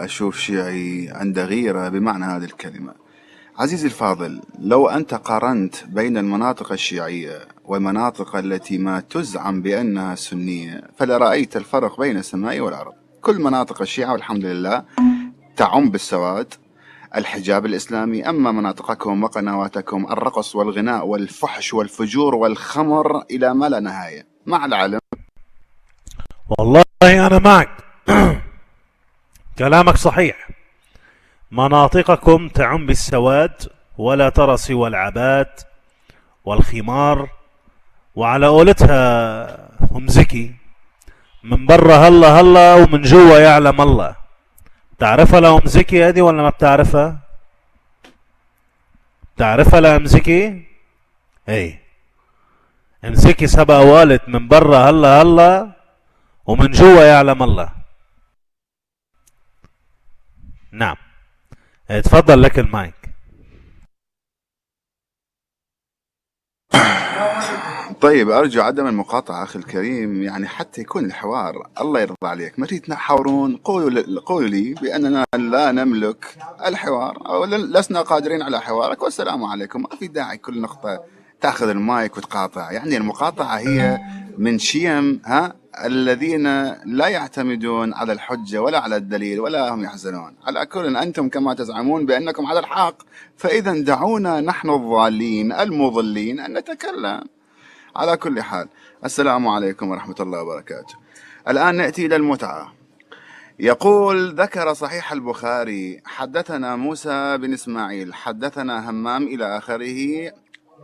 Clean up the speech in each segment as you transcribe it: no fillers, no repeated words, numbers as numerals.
أشوف شيعي عنده غيرة بمعنى هذه الكلمة. عزيزي الفاضل، لو أنت قارنت بين المناطق الشيعية والمناطق التي ما تزعم بأنها سنية فلرأيت الفرق بين السماء والأرض. كل مناطق الشيعة والحمد لله تعم بالسواد الحجاب الإسلامي، أما مناطقكم وقنواتكم الرقص والغناء والفحش والفجور والخمر إلى ما لا نهاية. مع العلم والله أنا معك كلامك صحيح. مناطقكم تعم بالسواد ولا ترى سوى العباد والخمار، وعلى قولتها هم زكي، من برا هلا هلا ومن جوا يعلم الله. تعرفها لهم زكي هذه ولا ما بتعرفها؟ تعرفها لهم زكي؟ اي امسكي سبق والد، من برا هلا هلا ومن جوا يعلم الله. نعم، اتفضل لك المايك. طيب، أرجو عدم المقاطعة أخي الكريم، يعني حتى يكون الحوار الله يرضى عليك. ما تريد تحاورون، قولوا لي بأننا لا نملك الحوار أو لسنا قادرين على حوارك، والسلام عليكم. ما في داعي كل نقطة تأخذ المايك وتقاطع. يعني المقاطعة هي من شيم الذين لا يعتمدون على الحجة ولا على الدليل ولا هم يحزنون. على كل، أنتم كما تزعمون بأنكم على الحق، فإذا دعونا نحن الضالين المضلين أن نتكلم. على كل حال، السلام عليكم ورحمة الله وبركاته. الآن نأتي إلى المتعة. يقول: ذكر صحيح البخاري حدثنا موسى بن إسماعيل حدثنا همام إلى آخره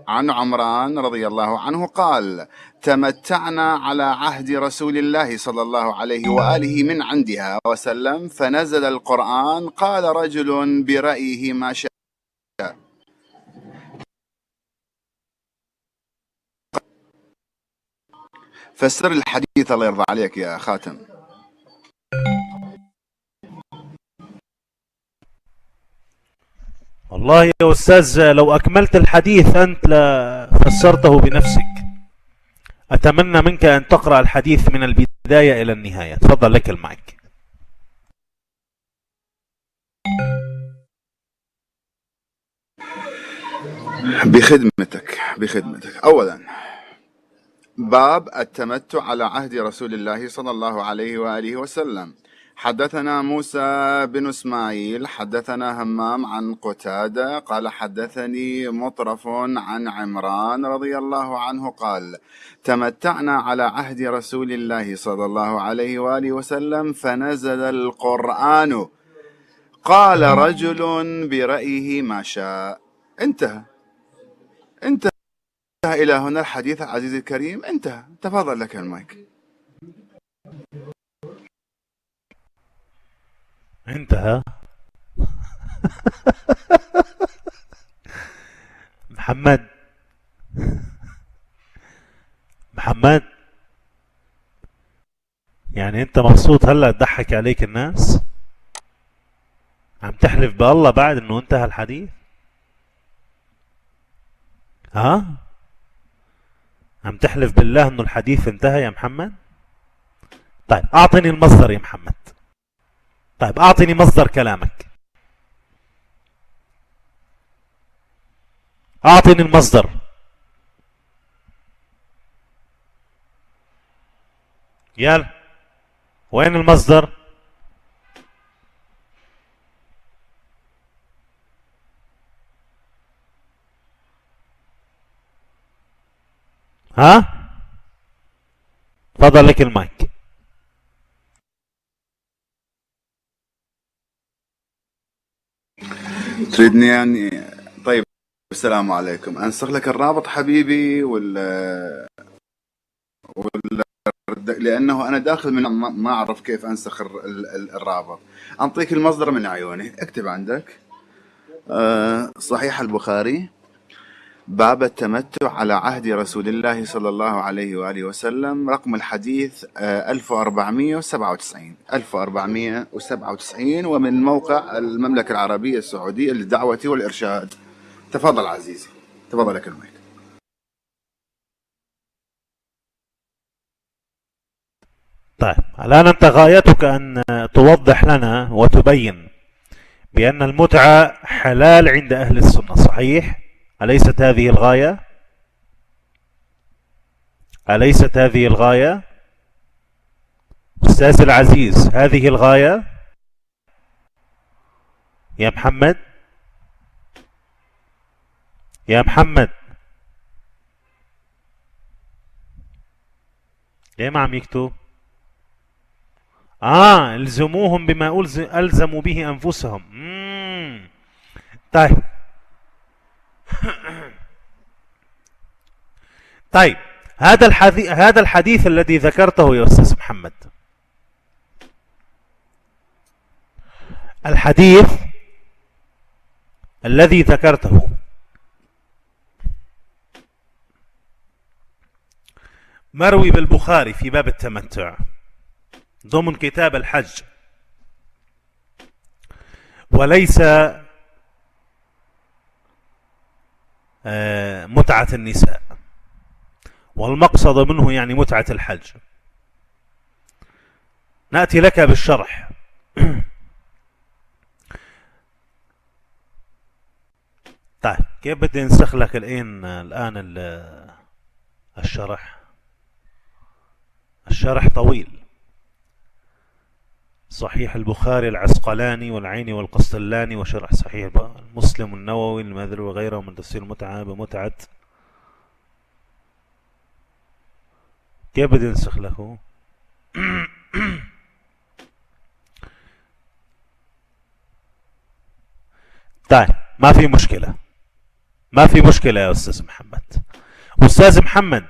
عن عمران رضي الله عنه قال: تمتعنا على عهد رسول الله صلى الله عليه وآله من عندها وسلم، فنزل القرآن: قال رجل برأيه ما شاء. فسر الحديث الله يرضى عليك يا خاتم. والله يا أستاذ، لو أكملت الحديث أنت لفسرته بنفسك. أتمنى منك أن تقرأ الحديث من البداية إلى النهاية. تفضل لك المايك. بخدمتك. أولا، باب التمتع على عهد رسول الله صلى الله عليه وآله وسلم. حدثنا موسى بن إسماعيل حدثنا همام عن قتادة قال: حدثني مطرف عن عمران رضي الله عنه قال: تمتعنا على عهد رسول الله صلى الله عليه وآله وسلم، فنزل القرآن: قال رجل برأيه ما شاء. انتهى إلى هنا الحديث عزيزي الكريم، انتهى. تفضل لك المايك. انتهى. محمد، يعني انت مبسوط هلا تضحك عليك الناس؟ عم تحلف بالله بعد انه انتهى الحديث؟ عم تحلف بالله انه الحديث انتهى يا محمد؟ طيب اعطني المصدر يا محمد. طيب اعطني مصدر كلامك. اعطني المصدر. يلا، وين المصدر؟ تفضل لك المايك. تريدني يعني؟ طيب، السلام عليكم. انسخ لك الرابط حبيبي لانه انا داخل من ما اعرف كيف انسخ الرابط. انطيك المصدر من عيوني. اكتب عندك صحيح البخاري، باب التمتع على عهد رسول الله صلى الله عليه وآله وسلم، رقم الحديث 1497 ومن موقع المملكة العربية السعودية للدعوة والإرشاد. تفضل عزيزي، تفضل لك المايك. طيب الآن أنت غايتك أن توضح لنا وتبين بأن المتعة حلال عند أهل السنة، صحيح؟ أليست هذه الغاية؟ أليست هذه الغاية؟ أستاذ العزيز، هذه الغاية يا محمد؟ يا محمد، ليه ما عم يكتب؟ الزموهم بما ألزموا به أنفسهم. طيب طيب، هذا الحديث الذي ذكرته يا أستاذ محمد، الحديث الذي ذكرته مروي بالبخاري في باب التمتع ضمن كتاب الحج، وليس متعة النساء، والمقصد منه يعني متعة الحج. نأتي لك بالشرح. طيب كيف بدي نسخ لك الآن الشرح طويل. صحيح البخاري العسقلاني والعيني والقسطلاني، وشرح صحيح مسلم النووي المذري وغيره من تفسير المتعة بمتعة. كيف بدي نسخ له؟ طيب ما في مشكلة، ما في مشكلة يا أستاذ محمد. أستاذ محمد،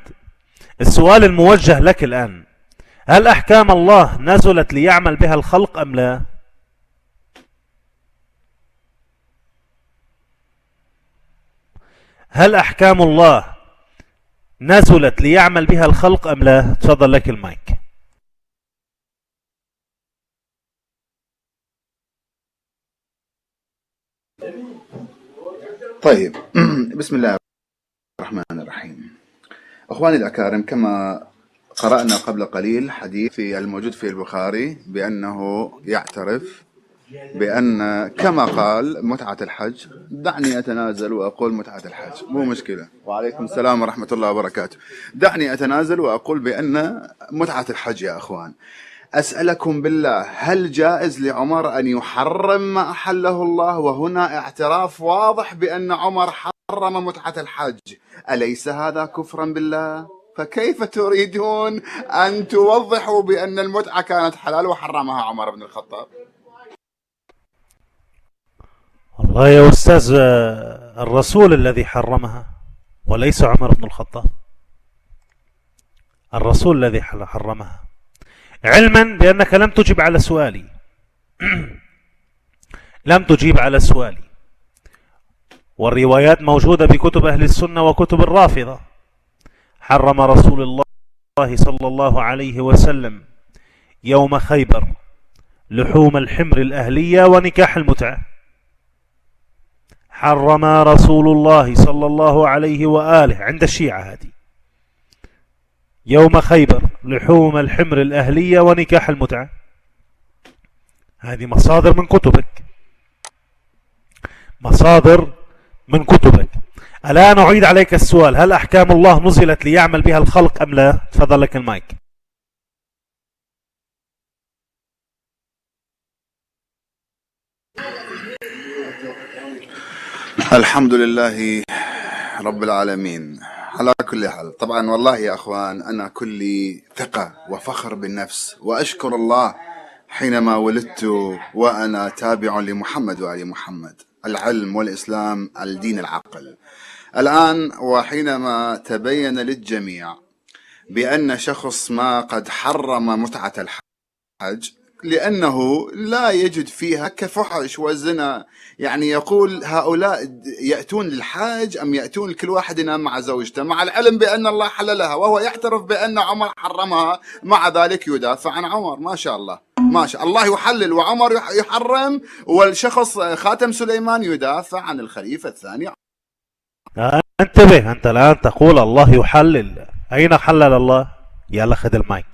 السؤال الموجه لك الآن: هل أحكام الله نزلت ليعمل بها الخلق أم لا؟ هل أحكام الله نزلت ليعمل بها الخلق أم لا؟ تفضل لك المايك. طيب بسم الله الرحمن الرحيم. أخواني الأكارم، كما قرأنا قبل قليل حديث الموجود في البخاري بأنه يعترف بأن كما قال متعة الحج، دعني أتنازل وأقول متعة الحج مو مشكلة. وعليكم السلام ورحمة الله وبركاته. دعني أتنازل وأقول بأن متعة الحج يا أخوان. أسألكم بالله، هل جائز لعمر أن يحرم ما أحله الله؟ وهنا اعتراف واضح بأن عمر حرم متعة الحج، أليس هذا كفرا بالله؟ فكيف تريدون أن توضحوا بأن المتعة كانت حلال وحرمها عمر بن الخطاب؟ والله يا أستاذ، الرسول الذي حرمها وليس عمر بن الخطاب، الرسول الذي حرمها، علما بأنك لم تجب على سؤالي. لم تجيب على سؤالي، والروايات موجودة بكتب أهل السنة وكتب الرافضة. حرم رسول الله صلى الله عليه وسلم يوم خيبر لحوم الحمر الأهلية ونكاح المتعة. حرم رسول الله صلى الله عليه وآله عند الشيعة هذه يوم خيبر لحوم الحمر الأهلية ونكاح المتعة. هذه مصادر من كتبك، مصادر من كتبك. الآن أعيد عليك السؤال: هل أحكام الله نزلت ليعمل بها الخلق أم لا؟ تفضل لك المايك. الحمد لله رب العالمين. على كل حال، طبعا والله يا أخوان أنا كلي ثقة وفخر بالنفس، وأشكر الله حينما ولدت وأنا تابع لمحمد وآل محمد، العلم والإسلام الدين العقل. الآن وحينما تبين للجميع بأن شخص ما قد حرم متعة الحج لأنه لا يجد فيها كفحش وزنا، يعني يقول هؤلاء يأتون للحاج أم يأتون لكل واحد ينام مع زوجته، مع العلم بأن الله حللها، وهو يعترف بأن عمر حرمها، مع ذلك يدافع عن عمر. ما شاء الله، ما شاء الله، يحلل وعمر يحرم، والشخص خاتم سليمان يدافع عن الخليفة الثاني. انتبه، أنت الآن تقول الله يحلل، أين حلل الله؟ يلا خذ المايك.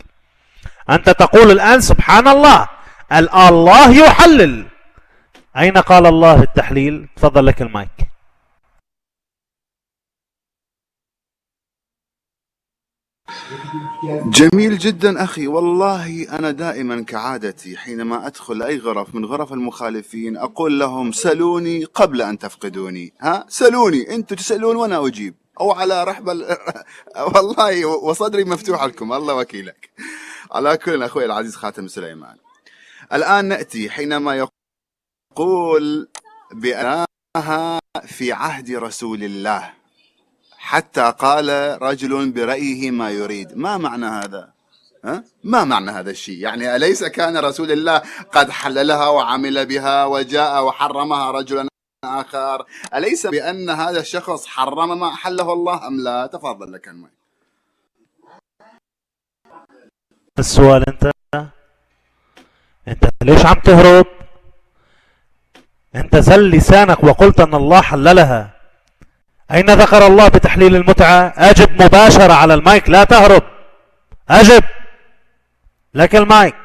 أنت تقول الآن سبحان الله، الله يحلل. أين قال الله التحليل؟ تفضل لك المايك. جميل جدا أخي، والله أنا دائما كعادتي حينما أدخل أي غرف من غرف المخالفين أقول لهم سلوني قبل أن تفقدوني. سلوني، أنتوا تسألون وأنا أجيب، أو على رحب والله وصدري مفتوح لكم، الله وكيلك. على كل، أخوي العزيز خاتم سليمان، الآن نأتي حينما يقول بأنها في عهد رسول الله، حتى قال رجل برأيه ما يريد. ما معنى هذا؟ ما معنى هذا الشيء؟ يعني أليس كان رسول الله قد حللها وعمل بها وجاء وحرمها رجل آخر؟ أليس بأن هذا الشخص حرم ما أحله الله أم لا؟ تفضل لك الماء. السؤال انت ليش عم تهرب؟ انت زل لسانك وقلت ان الله حللها. اين ذكر الله بتحليل المتعة؟ اجب مباشرة على المايك، لا تهرب، اجب، لك المايك.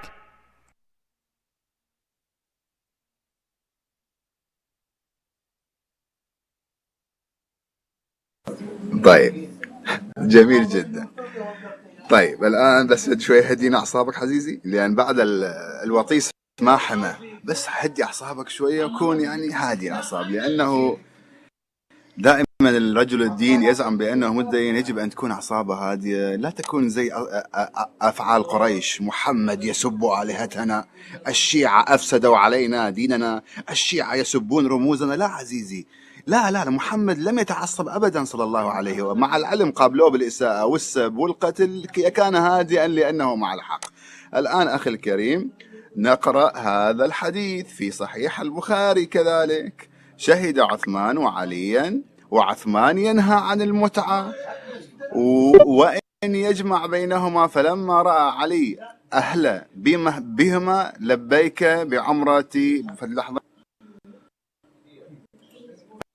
طيب جميل جدا. طيب الآن بس شوي هدينا أعصابك عزيزي، لأن بعد الوطيس ما حمى، بس هدي أعصابك شوية وكون يعني هادي الأعصاب، لأنه دائما الرجل الدين يزعم بأنه متدين، يجب أن تكون أعصابه هادية، لا تكون زي أفعال قريش. محمد يسب آلهتنا، الشيعة أفسدوا علينا ديننا، الشيعة يسبون رموزنا. لا عزيزي، لا محمد لم يتعصب أبدا صلى الله عليه وسلم، مع العلم قابلوه بالإساءة والسب والقتل، كان هادئا لأنه مع الحق. الآن أخي الكريم نقرأ هذا الحديث في صحيح البخاري كذلك. شهد عثمان وعليا، وعثمان ينهى عن المتعة وإن يجمع بينهما، فلما رأى علي أهل بهما لبيك بعمرتي.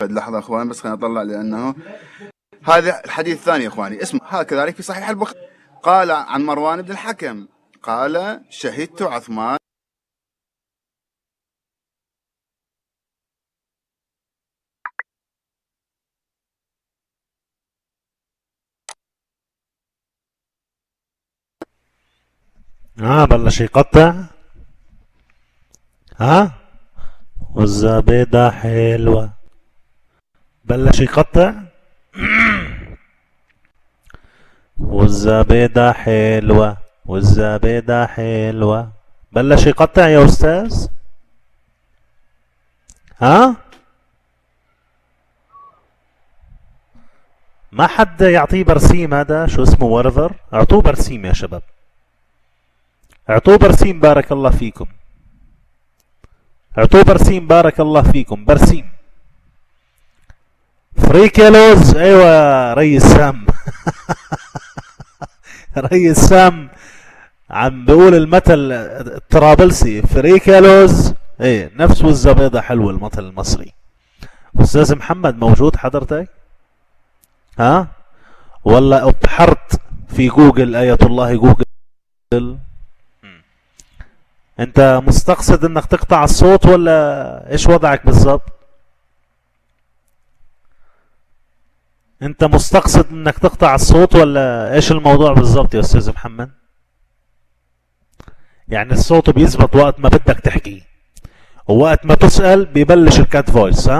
لحظة أخوان، بس خلينا نطلع، لأنه هذا الحديث الثاني أخواني اسمه هكذلك في صحيح البخاري. قال عن مروان بن الحكم قال شهدت عثمان بلش يقطع. والزبيدة حلوة، بلش يقطع. والزبيدة حلوة، والزبيدة حلوة، بلش يقطع يا أستاذ. ما حد يعطيه برسيم؟ هذا شو اسمه، ورذر؟ اعطوه برسيم يا شباب، اعطوه برسيم، بارك الله فيكم، اعطوه برسيم، بارك الله فيكم، برسيم. فريكيلوز، ايوه ريس سام. ريس سام عم بقول المثل الطرابلسي، فريكيلوز، ايه نفسه الزبيضة حلوة، المثل المصري. استاذ محمد موجود حضرتك؟ ولا ابحرت في جوجل، آية الله جوجل؟ انت مستقصد انك تقطع الصوت ولا ايش وضعك بالضبط؟ انت مستقصد انك تقطع الصوت ولا ايش الموضوع بالضبط يا استاذ محمد؟ يعني الصوت بيزبط وقت ما بدك تحكي، ووقت ما تسأل بيبلش الكات فويس.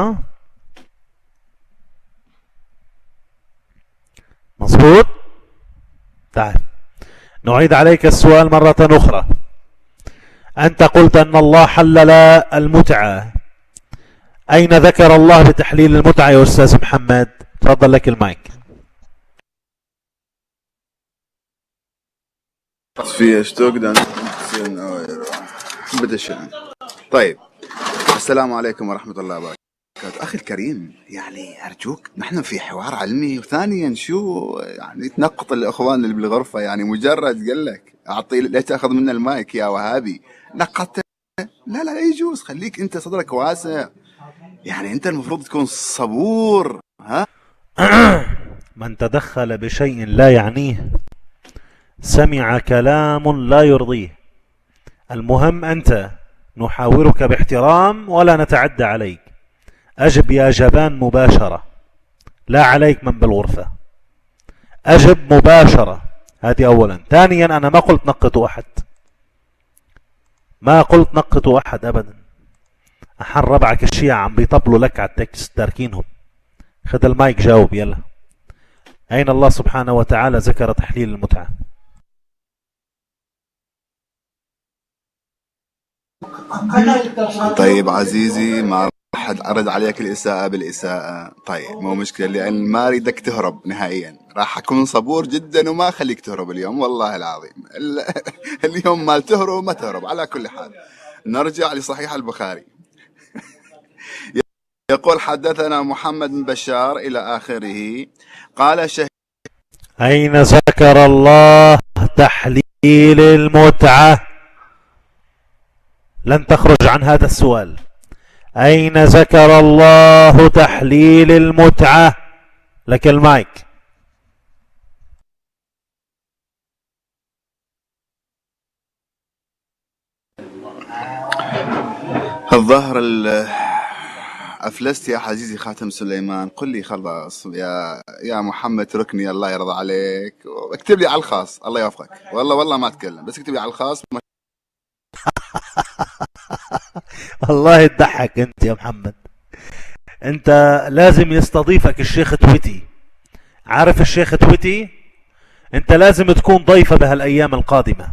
مظبوط؟ تعال نعيد عليك السؤال مرة أخرى. أنت قلت أن الله حلل المتعة، أين ذكر الله بتحليل المتعة يا أستاذ محمد؟ تفضل لك المايك. في اشتوقدن طيب، السلام عليكم ورحمة الله وبركاته. أخي الكريم، يعني أرجوك، نحن في حوار علمي، وثانيا شو يعني تنقط الأخوان اللي بالغرفة؟ يعني مجرد قال لك أعطي، لا تأخذ منا المايك يا وهابي، نقطته. لا يجوز، خليك أنت صدرك واسع، يعني أنت المفروض تكون صبور. من تدخل بشيء لا يعنيه سمع كلام لا يرضيه. المهم أنت نحاورك باحترام ولا نتعدى عليك. أجب يا جبان مباشرة، لا عليك من بالغرفة. أجب مباشرة، هذه أولا. ثانيا أنا ما قلت نقطوا أحد، ما قلت نقطوا أحد أبدا. أحن ربعك الشيعة عم بيطبلوا لك على التكست تاركينهم. خذ المايك جاوب يلا. أين الله سبحانه وتعالى ذكر تحليل المتعة؟ طيب عزيزي، ما راح ارد عليك الاساءة بالاساءة. طيب مو مشكلة، لان ما اريدك تهرب نهائيا. راح اكون صبور جدا وما اخليك تهرب اليوم، والله العظيم. اليوم ما تهرب ما تهرب. على كل حال نرجع لصحيح البخاري. يقول حدثنا محمد بن بشار إلى آخره. قال أين ذكر الله تحليل المتعة؟ لن تخرج عن هذا السؤال. أين ذكر الله تحليل المتعة؟ لك المايك. الظهر أفلست يا عزيزي خاتم سليمان. قل لي خلاص يا محمد، اتركني الله يرضى عليك. اكتب لي على الخاص، الله يوفقك. والله ما اتكلم، بس اكتب لي على الخاص. الله تضحك انت يا محمد. انت لازم يستضيفك الشيخ تويتي. عارف الشيخ تويتي؟ انت لازم تكون ضيفة بهالايام القادمة.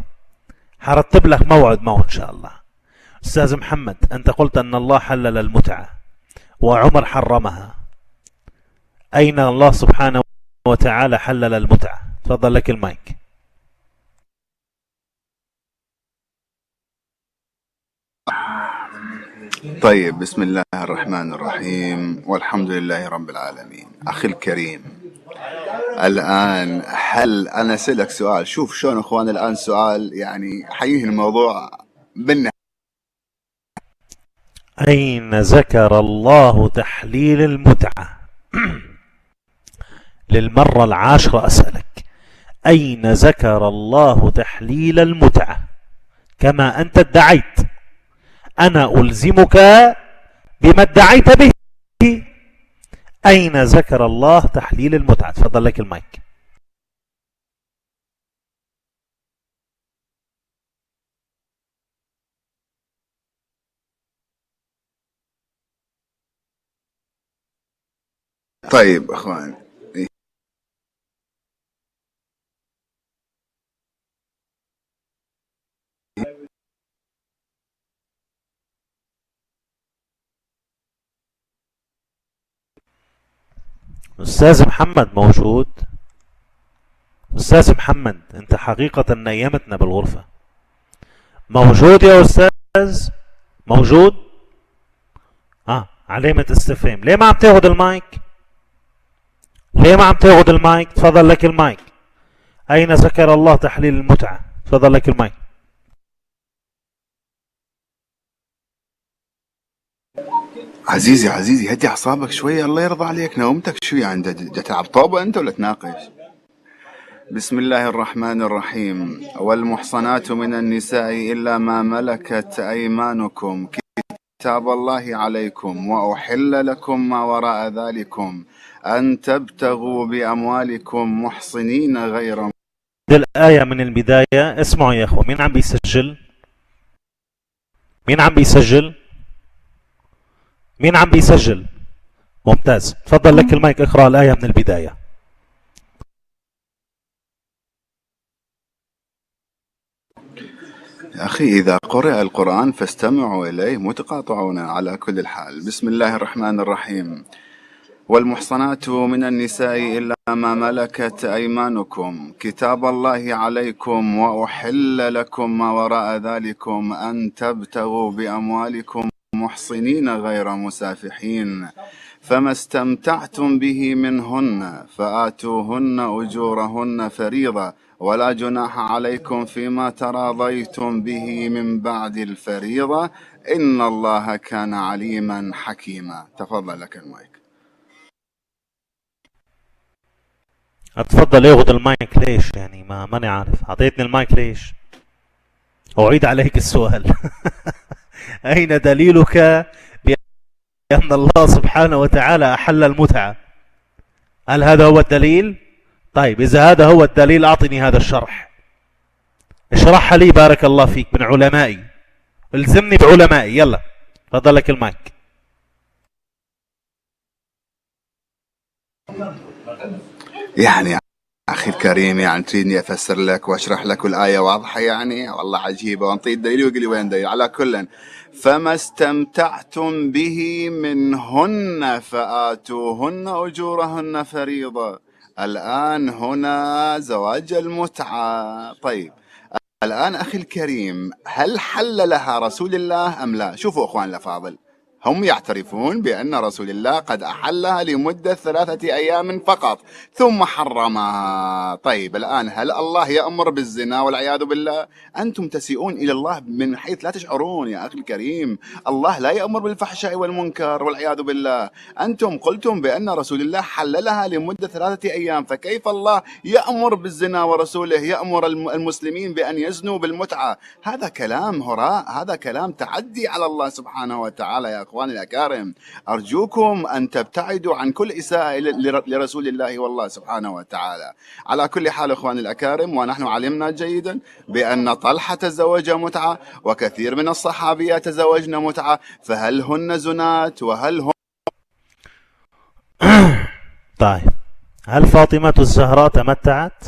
حرتب لك موعد معه ان شاء الله. استاذ محمد، انت قلت ان الله حلل المتعة وعمر حرمها. اين الله سبحانه وتعالى حلل المتعة؟ تفضل لك المايك. طيب بسم الله الرحمن الرحيم والحمد لله رب العالمين. أخي الكريم، الآن هل أنا أسألك سؤال؟ شوف شلون أخوان، الآن سؤال يعني حينهي الموضوع بالنهاية. أين ذكر الله تحليل المتعة؟ للمرة العاشرة أسألك، أين ذكر الله تحليل المتعة؟ كما أنت ادعيت، أنا ألزمك بما ادعيت به. أين ذكر الله تحليل المتعة؟ تفضل لك المايك. طيب أخوان، أستاذ محمد موجود؟ أستاذ محمد، أنت حقيقة نيمتنا بالغرفة. موجود يا أستاذ؟ موجود؟ علامة استفهام. ليه ما عم تاخد المايك؟ ليه ما عم تاخد المايك؟ تفضل لك المايك. أين ذكر الله تحليل المتعة؟ تفضل لك المايك. عزيزي هدي أعصابك شوية، الله يرضى عليك. نومتك شوية، عند تلعب طوبة أنت ولا تناقش؟ بسم الله الرحمن الرحيم. والمحصنات من النساء إلا ما ملكت أيمانكم كتاب الله عليكم، وأحل لكم ما وراء ذلكم أن تبتغوا بأموالكم محصنين غير. الآية من البداية. اسمعوا يا أخوة، مين عم بيسجل؟ مين عم بيسجل؟ مين عم بيسجل؟ ممتاز، تفضل لك المايك، اقرأ الآية من البداية. يا أخي إذا قرأ القرآن فاستمعوا إليه، متقاطعون. على كل الحال، بسم الله الرحمن الرحيم. والمحصنات من النساء إلا ما ملكت أيمانكم كتاب الله عليكم، وأحل لكم ما وراء ذلكم أن تبتغوا بأموالكم محصنين غير مسافحين، فما استمتعتم به منهن فآتوهن أجورهن فريضة، ولا جناح عليكم فيما تراضيتم به من بعد الفريضة، إن الله كان عليما حكيما. تفضل لك المايك. اتفضل ياخذ المايك ليش؟ يعني ماني عارف، اعطيتني المايك ليش؟ اعيد عليك السؤال. اين دليلك بان الله سبحانه وتعالى احل المتعة؟ هل هذا هو الدليل؟ طيب اذا هذا هو الدليل اعطني هذا الشرح، اشرحها لي بارك الله فيك من علمائي، الزمني بعلمائي. يلا تفضل لك المايك. يعني أخي الكريم، يعني تريدني أفسر لك وأشرح لك والآية واضحة؟ يعني والله عجيبة، وانطي الدليل ويقول لي وين دليل. على كل، فما استمتعتم به منهن فآتوهن أجورهن فريضة. الآن هنا زواج المتعة. طيب الآن أخي الكريم، هل حل لها رسول الله أم لا؟ شوفوا أخوان الأفاضل، هم يعترفون بأن رسول الله قد أحلها لمدة 3 أيام فقط ثم حرمها. طيب الآن هل الله يأمر بالزنا والعياذ بالله؟ أنتم تسيئون إلى الله من حيث لا تشعرون يا أخي الكريم. الله لا يأمر بالفحشاء والمنكر والعياذ بالله. أنتم قلتم بأن رسول الله حللها لمدة 3 أيام، فكيف الله يأمر بالزنا ورسوله يأمر المسلمين بأن يزنوا بالمتعة؟ هذا كلام هراء، هذا كلام تعدي على الله سبحانه وتعالى. يا أخواني الأكارم، أرجوكم أن تبتعدوا عن كل إساءة لرسول الله والله سبحانه وتعالى. على كل حال أخواني الأكارم، ونحن علمنا جيدا بأن طلحة تزوج متعة وكثير من الصحابيات تزوجن متعة، فهل هن زنات وهل هم طيب هل فاطمة الزهراء تمتعت؟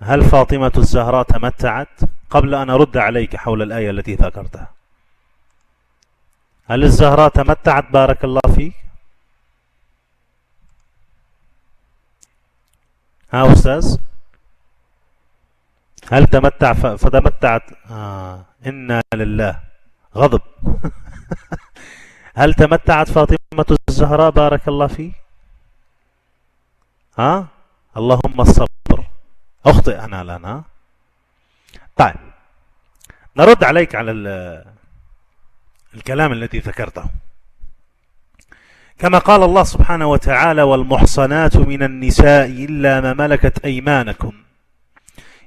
هل فاطمة الزهراء تمتعت؟ قبل أن أرد عليك حول الآية التي ذكرتها، هل الزهراء تمتعت بارك الله فيك؟ ها أستاذ، هل تمتع فتمتعت؟ إنا لله غضب. هل تمتعت فاطمة الزهراء بارك الله فيك؟ اللهم الصبر، أخطئ أنا الآن. طيب نرد عليك على الكلام الذي ذكرته. كما قال الله سبحانه وتعالى: والمحصنات من النساء إلا ما ملكت أيمانكم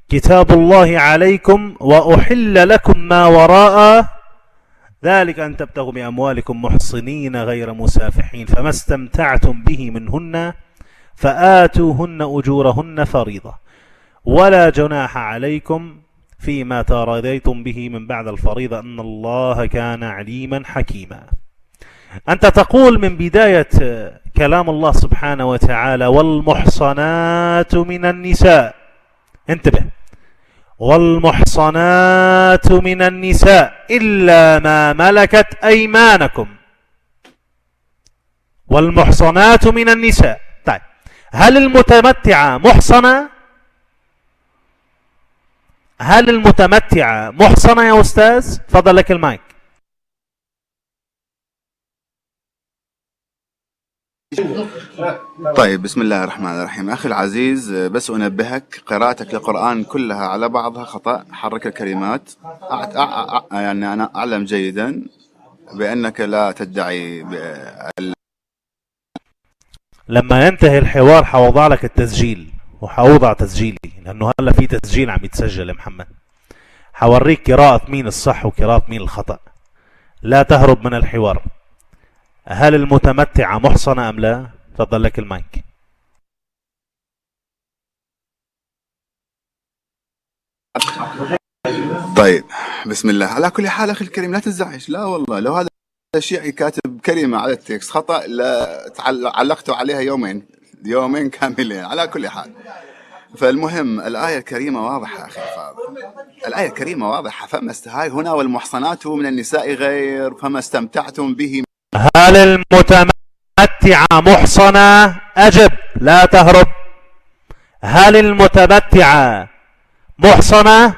كتاب الله عليكم وأحل لكم ما وراء ذلك أن تبتغوا بأموالكم محصنين غير مسافحين فما استمتعتم به منهن فآتوهن أجورهن فريضة ولا جناح عليكم فيما تراضيتم به من بعد الفريضة أن الله كان عليما حكيما. أنت تقول من بداية كلام الله سبحانه وتعالى: والمحصنات من النساء، انتبه، والمحصنات من النساء إلا ما ملكت أيمانكم. والمحصنات من النساء. طيب هل المتمتعة محصنة؟ هل المتمتعة محصنة يا أستاذ؟ فضل لك المايك. طيب بسم الله الرحمن الرحيم. أخي العزيز، بس أنبهك، قراءتك للقرآن كلها على بعضها خطأ، حرك الكلمات. يعني أنا أعلم جيدا بأنك لا تدعي لما ينتهي الحوار حوضع لك التسجيل وحوضع تسجيلي، لأنه هلا في تسجيل عم يتسجل يا محمد، حوريك قراءة مين الصح وقراءة مين الخطأ. لا تهرب من الحوار. هل المتمتعة محصنة أم لا؟ تفضل لك المايك. طيب بسم الله. على كل حال أخي الكريم لا تنزعج، لا والله، لو هذا الشيعي كاتب كلمة على التكست خطأ علقته عليها يومين كاملين. على كل حال، فالمهم الآية الكريمة واضحة أخي الفاضل، الآية الكريمة واضحة. هاي هنا والمحصنات من النساء غير فما استمتعتم به. هل المتمتعة محصنة؟ أجب، لا تهرب. هل المتمتعة محصنة؟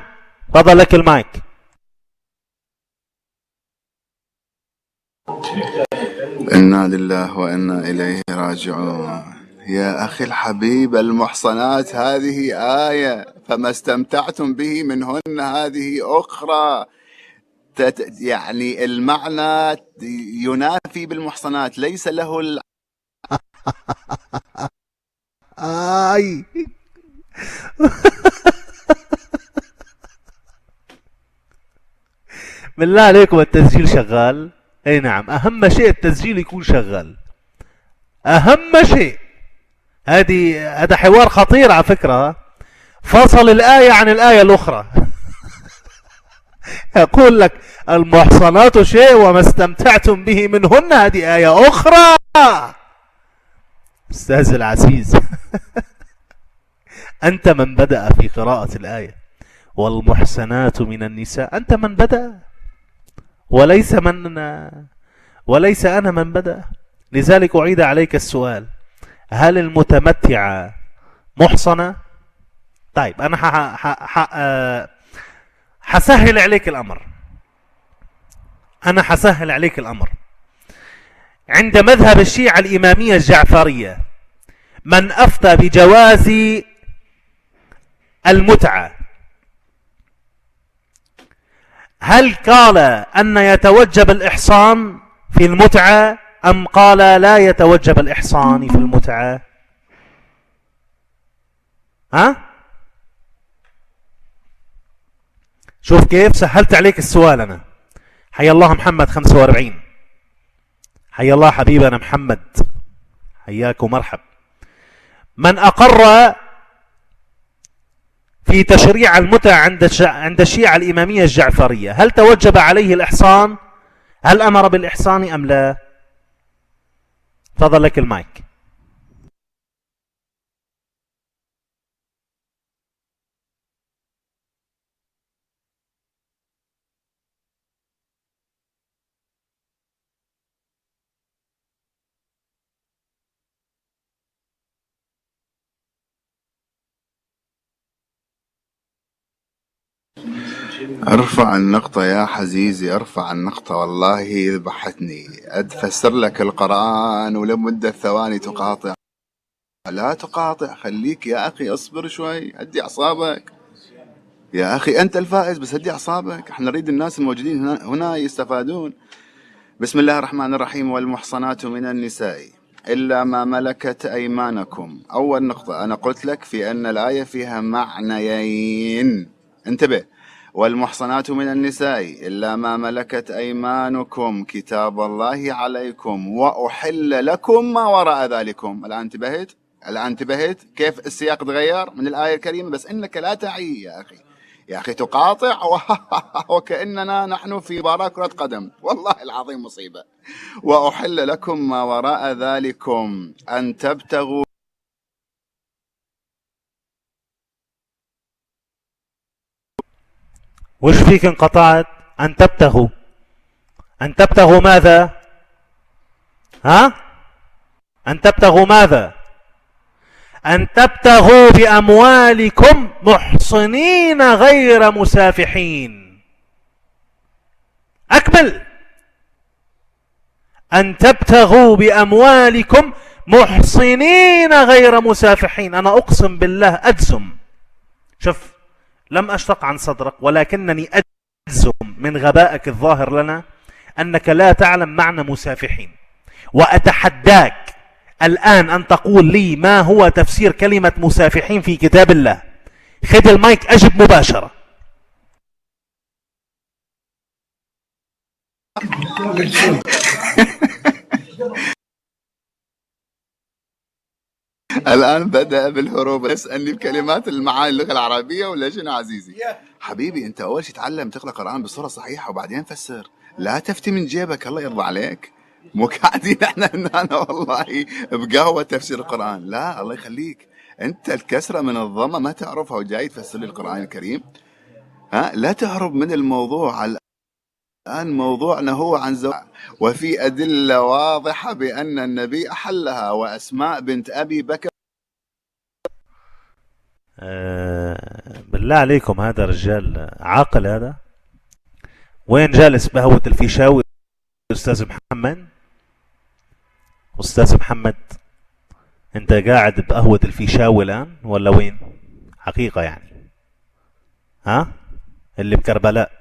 فضل لك المايك. إنا لله وإنا إليه راجعون. يا أخي الحبيب، المحصنات هذه آية، فما استمتعتم به منهن هذه أخرى. يعني المعنى ينافي بالمحصنات، ليس له بالله عليكم التسجيل شغال؟ اي نعم، اهم شيء التسجيل يكون شغال، اهم شيء. هذا حوار خطير على فكرة. فصل الآية عن الآية الأخرى. يقول لك المحصنات شيء وما استمتعتم به منهن، هذه آية أخرى. أستاذ العزيز، أنت من بدأ في قراءة الآية والمحسنات من النساء، أنت من بدأ وليس أنا من بدأ. لذلك أعيد عليك السؤال: هل المتمتعة محصنة؟ طيب أنا حسهل عليك الأمر. عند مذهب الشيعة الإمامية الجعفرية من أفتى بجواز المتعة، هل قال أن يتوجب الإحصان في المتعة أم قال لا يتوجب الإحصان في المتعة؟ شوف كيف سهلت عليك السؤال أنا. حيا الله محمد 45، حيا الله حبيبنا محمد، حياك ومرحب. من أقر في تشريع المتعة عند الشيعة الإمامية الجعفرية، هل توجب عليه الإحصان؟ هل أمر بالإحصان أم لا؟ تفضل لك المايك. ارفع النقطة يا حزيزي، ارفع النقطة، والله ذبحتني. أتفسر لك القرآن ولمدة ثواني تقاطع. لا تقاطع، خليك يا أخي، اصبر شوي، هدي أعصابك يا أخي. أنت الفائز بس هدي أعصابك، احنا نريد الناس الموجودين هنا يستفادون. بسم الله الرحمن الرحيم. والمحصنات من النساء إلا ما ملكت أيمانكم. أول نقطة أنا قلت لك في أن الآية فيها معنيين، انتبه. والمحصنات من النساء إلا ما ملكت أيمانكم كتاب الله عليكم وأحل لكم ما وراء ذلكم. الآن انتبهت كيف السياق تغير من الآية الكريمة، بس إنك لا تعي يا أخي تقاطع وكأننا نحن في مباراة كرة قدم، والله العظيم مصيبة. وأحل لكم ما وراء ذلكم أن تبتغوا. وش فيك انقطعت؟ أن تبتغوا ماذا؟ أن تبتغوا ماذا؟ أن تبتغوا بأموالكم محصنين غير مسافحين. أكمل. أن تبتغوا بأموالكم محصنين غير مسافحين. أنا أقسم بالله أجزم، شوف، لم أشتق عن صدرك، ولكنني أجزم من غبائك الظاهر لنا أنك لا تعلم معنى مسافحين. وأتحداك الآن أن تقول لي ما هو تفسير كلمة مسافحين في كتاب الله. خذ المايك، أجب مباشرة. الآن بدأ بالهروب. اسألني بكلمات المعاني اللغة العربية ولا شنو عزيزي؟ حبيبي أنت أول شيء تعلم تقرأ قرآن بصورة صحيحة وبعدين فسر، لا تفتي من جيبك، الله يرضى عليك. مو قاعدين احنا والله بقهوة تفسير القرآن، لا الله يخليك. أنت الكسرة من الضمة ما تعرفها وجاي تفسر لي القرآن الكريم. لا تهرب من الموضوع. الآن موضوعنا هو عن زواج، وفي أدلة واضحة بأن النبي أحلها، وأسماء بنت أبي بكر. بالله عليكم، هذا رجال عاقل؟ هذا وين جالس بهوة الفيشاوي؟ أستاذ محمد، أنت قاعد بقهوة الفيشاوي الآن ولا وين؟ حقيقة يعني، اللي بكربلاء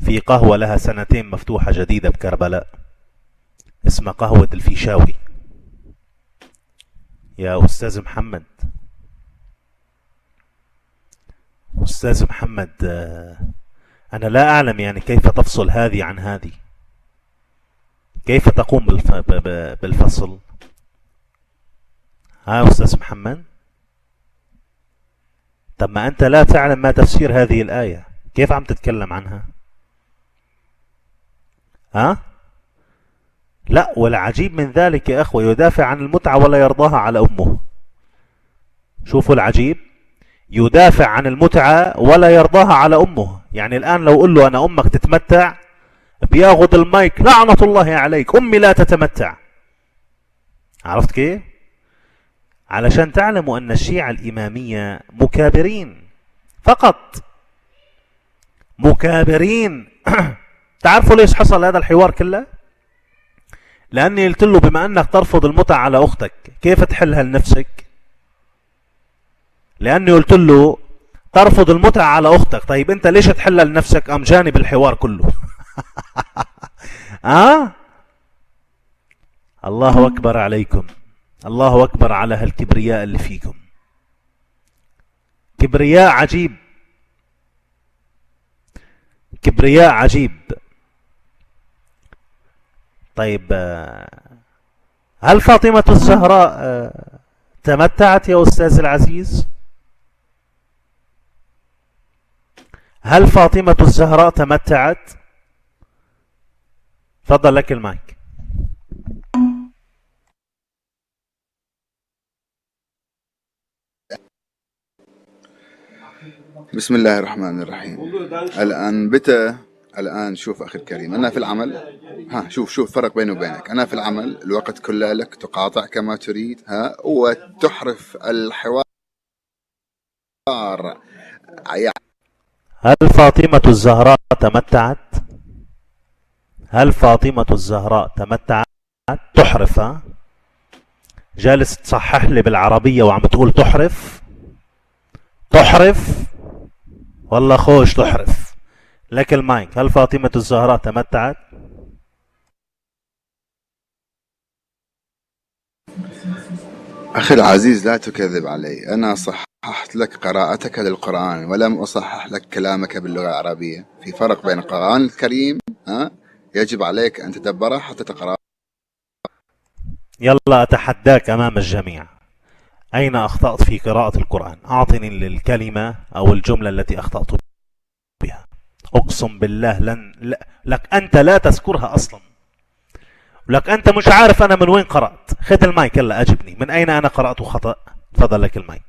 في قهوة لها سنتين مفتوحة جديدة بكربلاء اسمها قهوة الفيشاوي. يا أستاذ محمد، أستاذ محمد، أنا لا أعلم يعني كيف تفصل هذه عن هذه، كيف تقوم بالفصل؟ ها أستاذ محمد، طب ما أنت لا تعلم ما تفسير هذه الآية، كيف عم تتكلم عنها؟ ها؟ لا، والعجيب من ذلك يا أخوة يدافع عن المتعة ولا يرضاها على أمه. شوفوا العجيب، يدافع عن المتعة ولا يرضاها على أمه. يعني الآن لو قل له أنا أمك تتمتع، بياخذ المايك لعنة الله عليك، أمي لا تتمتع. عرفت كيف؟ علشان تعلموا أن الشيعة الإمامية مكابرين فقط، مكابرين. تعرفوا ليش حصل هذا الحوار كله؟ لأني قلت له بما أنك ترفض المتعة على أختك كيف تحلها لنفسك؟ لأني قلت له ترفض المتعة على أختك، طيب أنت ليش تحلها لنفسك؟ أم جانب الحوار كله. الله أكبر عليكم، الله أكبر على هالكبرياء اللي فيكم، كبرياء عجيب، كبرياء عجيب. طيب هل فاطمة الزهراء تمتعت يا أستاذ العزيز؟ هل فاطمة الزهراء تمتعت؟ تفضل لك المايك. بسم الله الرحمن الرحيم. الآن شوف أخي الكريم، أنا في العمل، شوف فرق بيني وبينك. أنا في العمل الوقت كله لك تقاطع كما تريد، وتحرف الحوار. هل فاطمة الزهراء تمتعت؟ هل فاطمة الزهراء تمتعت؟ تحرف، جالس تصحح لي بالعربية وعم تقول تحرف؟ تحرف والله خوش تحرف. لك المايك. هل فاطمة الزهراء تمتعت؟ أخي العزيز لا تكذب علي، أنا صححت لك قراءتك للقرآن ولم أصحح لك كلامك باللغة العربية. في فرق بين القرآن الكريم يجب عليك أن تدبره حتى تقرأه. يلا أتحداك أمام الجميع، أين أخطأت في قراءة القرآن؟ أعطني الكلمة أو الجملة التي أخطأت بها. أقسم بالله لك أنت لا تذكرها أصلا، لك أنت مش عارف أنا من وين قرأت. خذ المايك يلا أجبني، من أين أنا قرأت خطأ؟ تفضل لك المايك.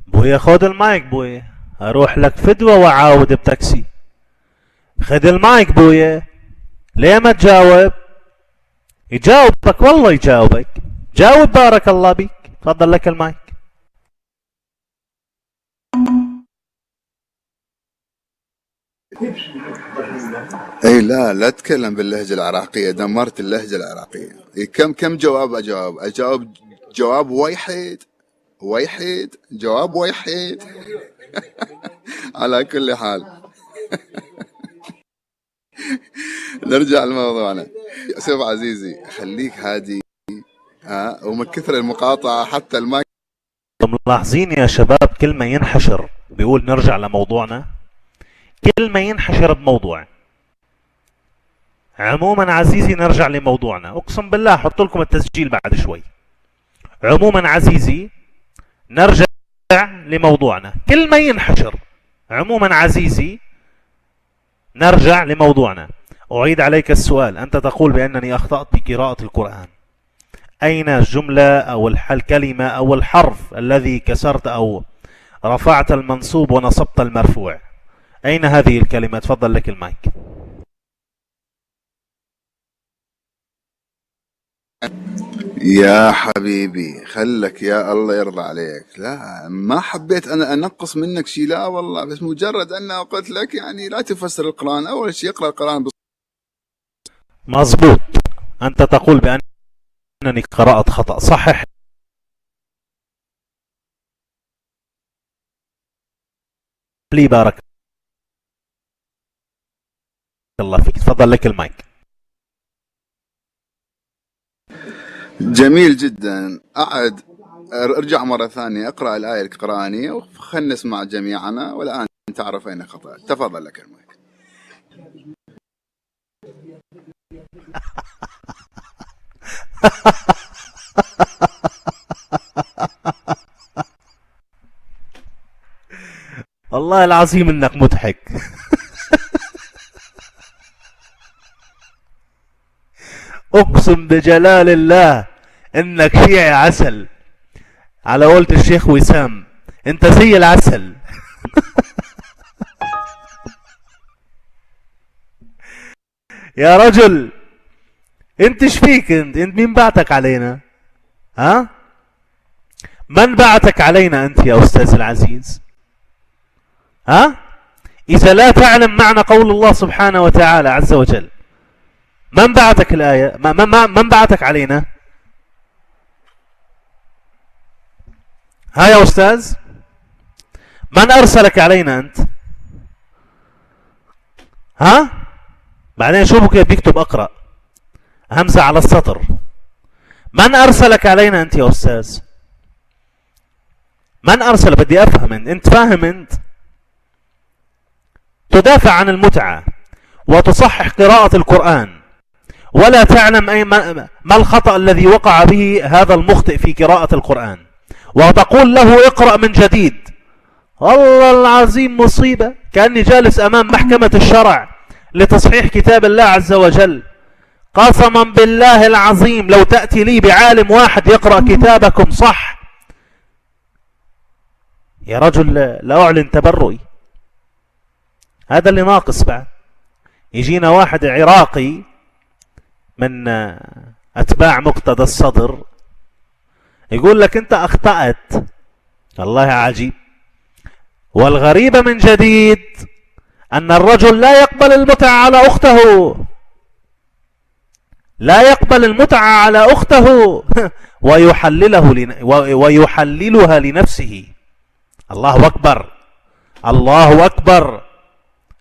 بويا خذ المايك بويا، أروح لك فدوة وعاود بتاكسي. خذ المايك بويا، ليه ما تجاوب؟ يجاوبك والله يجاوبك، جاوب بارك الله بك. تفضل لك المايك. اي لا تتكلم باللهجة العراقية، دمرت اللهجة العراقية. كم جواب اجاوب جواب ويحد جواب ويحد. على كل حال نرجع لموضوعنا. شوف عزيزي، خليك هادي ومن كثر المقاطعة حتى المايك. ملاحظين يا شباب كل ما ينحشر بيقول نرجع لموضوعنا، كل ما ينحشر بموضوع. عموما عزيزي نرجع لموضوعنا، اقسم بالله حط لكم التسجيل بعد شوي. عموما عزيزي نرجع لموضوعنا، كل ما ينحشر. عموما عزيزي نرجع لموضوعنا. أعيد عليك السؤال، أنت تقول بأنني أخطأت بقراءة القرآن، أين الجملة أو الكلمة أو الحرف الذي كسرت أو رفعت المنصوب ونصبت المرفوع؟ أين هذه الكلمة؟ تفضل لك المايك. يا حبيبي خلك، يا الله يرضى عليك، لا ما حبيت أنا أنقص منك شيء، لا والله، بس مجرد أنه قلت لك يعني لا تفسر القرآن، أول شيء اقرأ القرآن مظبوط. أنت تقول بأن أنني قرأت خطأ. صحح لي بارك الله فيك. تفضل لك المايك. جميل جدا. أعد، ارجع مرة ثانية، اقرأ الآية القرآنية وخلنا نسمع جميعنا، والآن تعرف أين خطأت. تفضل لك المايك. والله العظيم انك مضحك. اقسم بجلال الله انك شيعي عسل، على قولة الشيخ وسام انت زي العسل. يا رجل انت ايش فيك؟ انت مين بعتك علينا؟ ها؟ من بعتك علينا انت يا استاذ العزيز؟ ها؟ اذا لا تعلم معنى قول الله سبحانه وتعالى عز وجل، من بعتك الآية؟ من بعتك علينا؟ ها يا أستاذ؟ من أرسلك علينا أنت؟ ها؟ بعدين شوفوا كيف بيكتب أقرأ، همزة على السطر. من أرسلك علينا أنت يا أستاذ؟ من أرسل؟ بدي أفهم. أنت فاهم؟ أنت تدافع عن المتعة وتصحح قراءة القرآن، ولا تعلم أي ما الخطأ الذي وقع به هذا المخطئ في قراءة القرآن، وتقول له اقرأ من جديد. والله العظيم مصيبة، كأني جالس أمام محكمة الشرع لتصحيح كتاب الله عز وجل. قسما بالله العظيم لو تأتي لي بعالم واحد يقرأ كتابكم صح يا رجل لا أعلن تبرئي. هذا اللي ناقص. بعد يجينا واحد عراقي من أتباع مقتدى الصدر يقول لك أنت أخطأت. والله عجيب. والغريب من جديد أن الرجل لا يقبل المتعة على أخته، لا يقبل المتعة على أخته ويحللها لنفسه. الله أكبر، الله أكبر.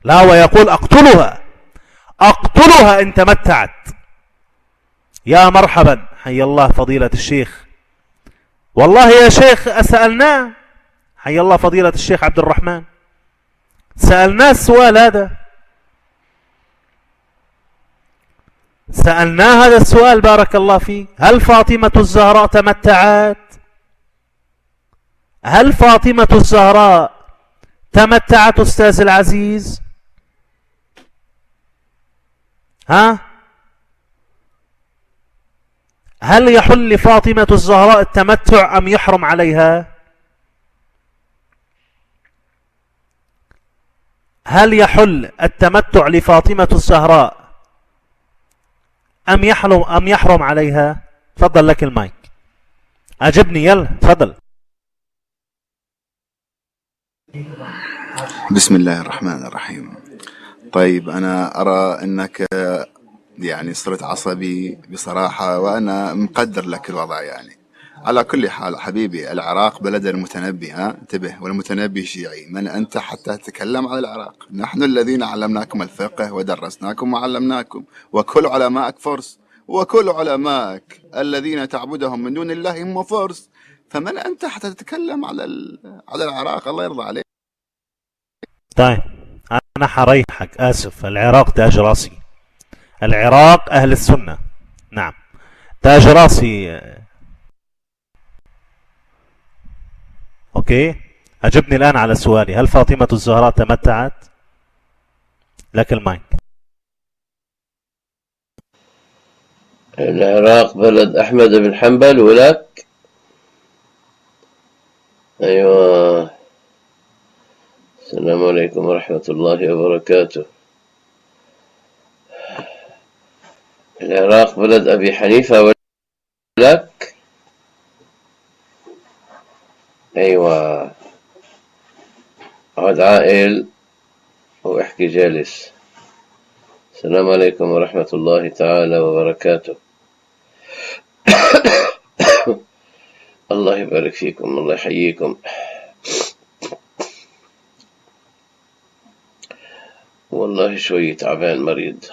لا، ويقول أقتلها إن تمتعت. يا مرحبا، حي الله فضيلة الشيخ. والله يا شيخ سألناه، حي الله فضيلة الشيخ عبد الرحمن، سألناه السؤال هذا، سألناه هذا السؤال بارك الله فيه. هل فاطمة الزهراء تمتعت؟ هل فاطمة الزهراء تمتعت أستاذ العزيز؟ ها؟ هل يحل لفاطمة الزهراء التمتع أم يحرم عليها؟ هل يحل التمتع لفاطمة الزهراء أم يحرم عليها؟ تفضل لك المايك، أجبني يلا تفضل. بسم الله الرحمن الرحيم. طيب أنا أرى أنك يعني صرت عصبي بصراحة، وأنا مقدر لك الوضع يعني. على كل حال حبيبي، العراق بلد المتنبي، انتبه، والمتنبي شيعي. من أنت حتى تتكلم عن العراق؟ نحن الذين علمناكم الفقه ودرسناكم وعلمناكم، وكل علمائك فرس، وكل علمائك الذين تعبدهم من دون الله هم فرس. فمن أنت حتى تتكلم على العراق؟ الله يرضى عليك. طيب أنا حريحك، آسف. العراق تاج راسي، العراق أهل السنة، نعم تاج راسي. أوكي، أجبني الآن على سؤالي، هل فاطمة الزهراء تمتعت؟ لك المايك. العراق بلد أحمد بن حنبل ولك. أيوة. السلام عليكم ورحمة الله وبركاته. العراق بلد أبي حنيفة ولك. أيوة، اقعد عائل واحكي جالس. السلام عليكم ورحمة الله تعالى وبركاته. الله يبارك فيكم، الله يحييكم. والله شوي تعبان، مريض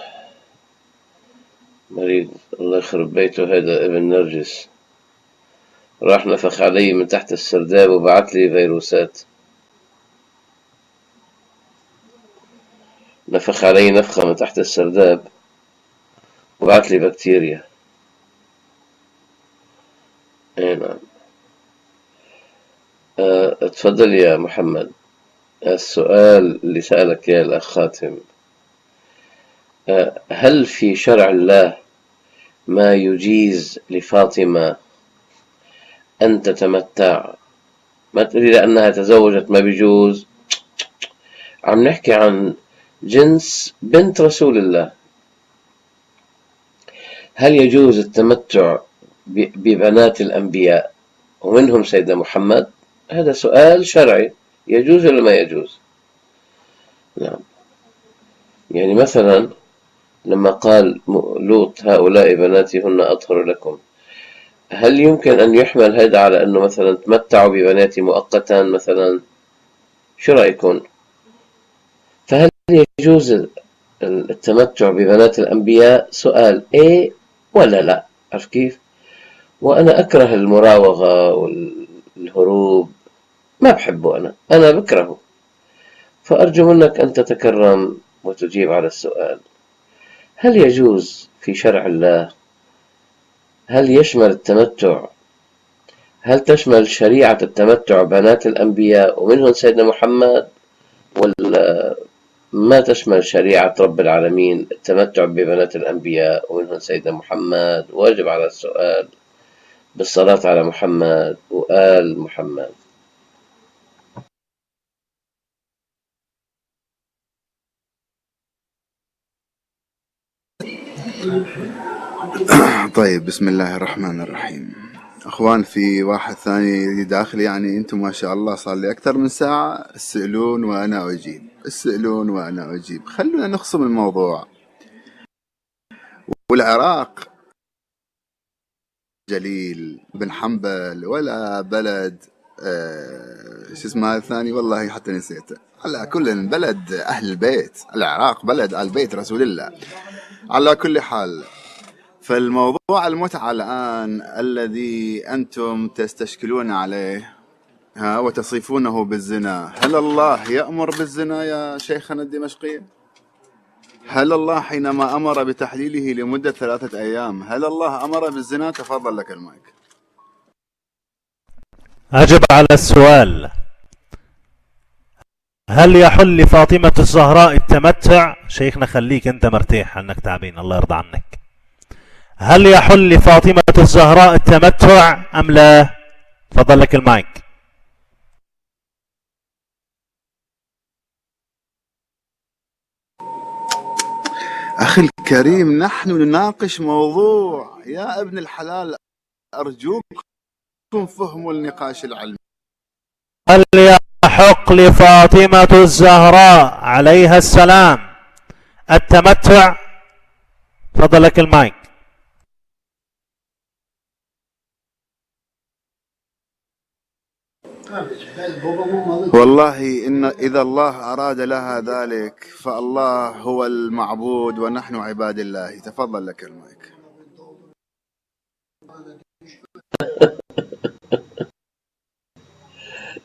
الله يخرب بيته. هذا ابن نرجس راح نفخ علي من تحت السرداب وبعت لي فيروسات، نفخ علي نفخة من تحت السرداب وبعت لي بكتيريا. اي نعم. اتفضل يا محمد. السؤال اللي سألك يا الأخ خاتم، هل في شرع الله ما يجيز لفاطمة أن تتمتع؟ ما تقولي لأنها تزوجت ما بيجوز، عم نحكي عن جنس بنت رسول الله. هل يجوز التمتع ببنات الأنبياء ومنهم سيدنا محمد؟ هذا سؤال شرعي، يجوز ولا ما يجوز؟ نعم. يعني مثلا لما قال لوط هؤلاء بناتي هن أطهر لكم، هل يمكن أن يحمل هذا على أنه مثلا تمتعوا ببناتي مؤقتا مثلا؟ شو رأيكم؟ فهل يجوز التمتع ببنات الأنبياء؟ سؤال إيه ولا لا؟ عارف كيف؟ وأنا أكره المراوغة والهروب، ما بحبه، أنا بكرهه. فأرجو منك أن تتكرم وتجيب على السؤال. هل يجوز في شرع الله؟ هل يشمل التمتع؟ هل تشمل شريعة التمتع بنات الأنبياء ومنهم سيدنا محمد، ولا ما تشمل شريعة رب العالمين التمتع ببنات الأنبياء ومنهم سيدنا محمد؟ واجب على السؤال بالصلاة على محمد وآل محمد. طيب، بسم الله الرحمن الرحيم. اخوان، في واحد ثاني داخل، يعني انتم ما شاء الله صار لي اكثر من ساعة تسألون وانا اجيب، تسألون وانا اجيب. خلونا نخصم الموضوع. والعراق جليل بن حنبل ولا بلد شو اسمه هذا الثاني، والله حتى نسيته. على كل بلد اهل البيت، العراق بلد اهل بيت رسول الله. على كل حال، فالموضوع المتعة الآن الذي أنتم تستشكلون عليه وتصفونه بالزنا، هل الله يأمر بالزنا يا شيخنا الدمشقي؟ هل الله حينما أمر بتحليله لمدة 3 أيام، هل الله أمر بالزنا؟ تفضل لك المايك. أجب على السؤال. هل يحل لفاطمة الزهراء التمتع؟ شيخنا خليك أنت مرتاح أنك تعبين، الله يرضى عنك. هل يحل لفاطمة الزهراء التمتع أم لا؟ تفضل لك المايك. أخي الكريم، نحن نناقش موضوع يا ابن الحلال، أرجوكم فهموا النقاش العلمي. هل يحق لفاطمة الزهراء عليها السلام التمتع؟ تفضل لك المايك. والله إن إذا الله أراد لها ذلك فالله هو المعبود ونحن عباد الله. تفضل لك المايك.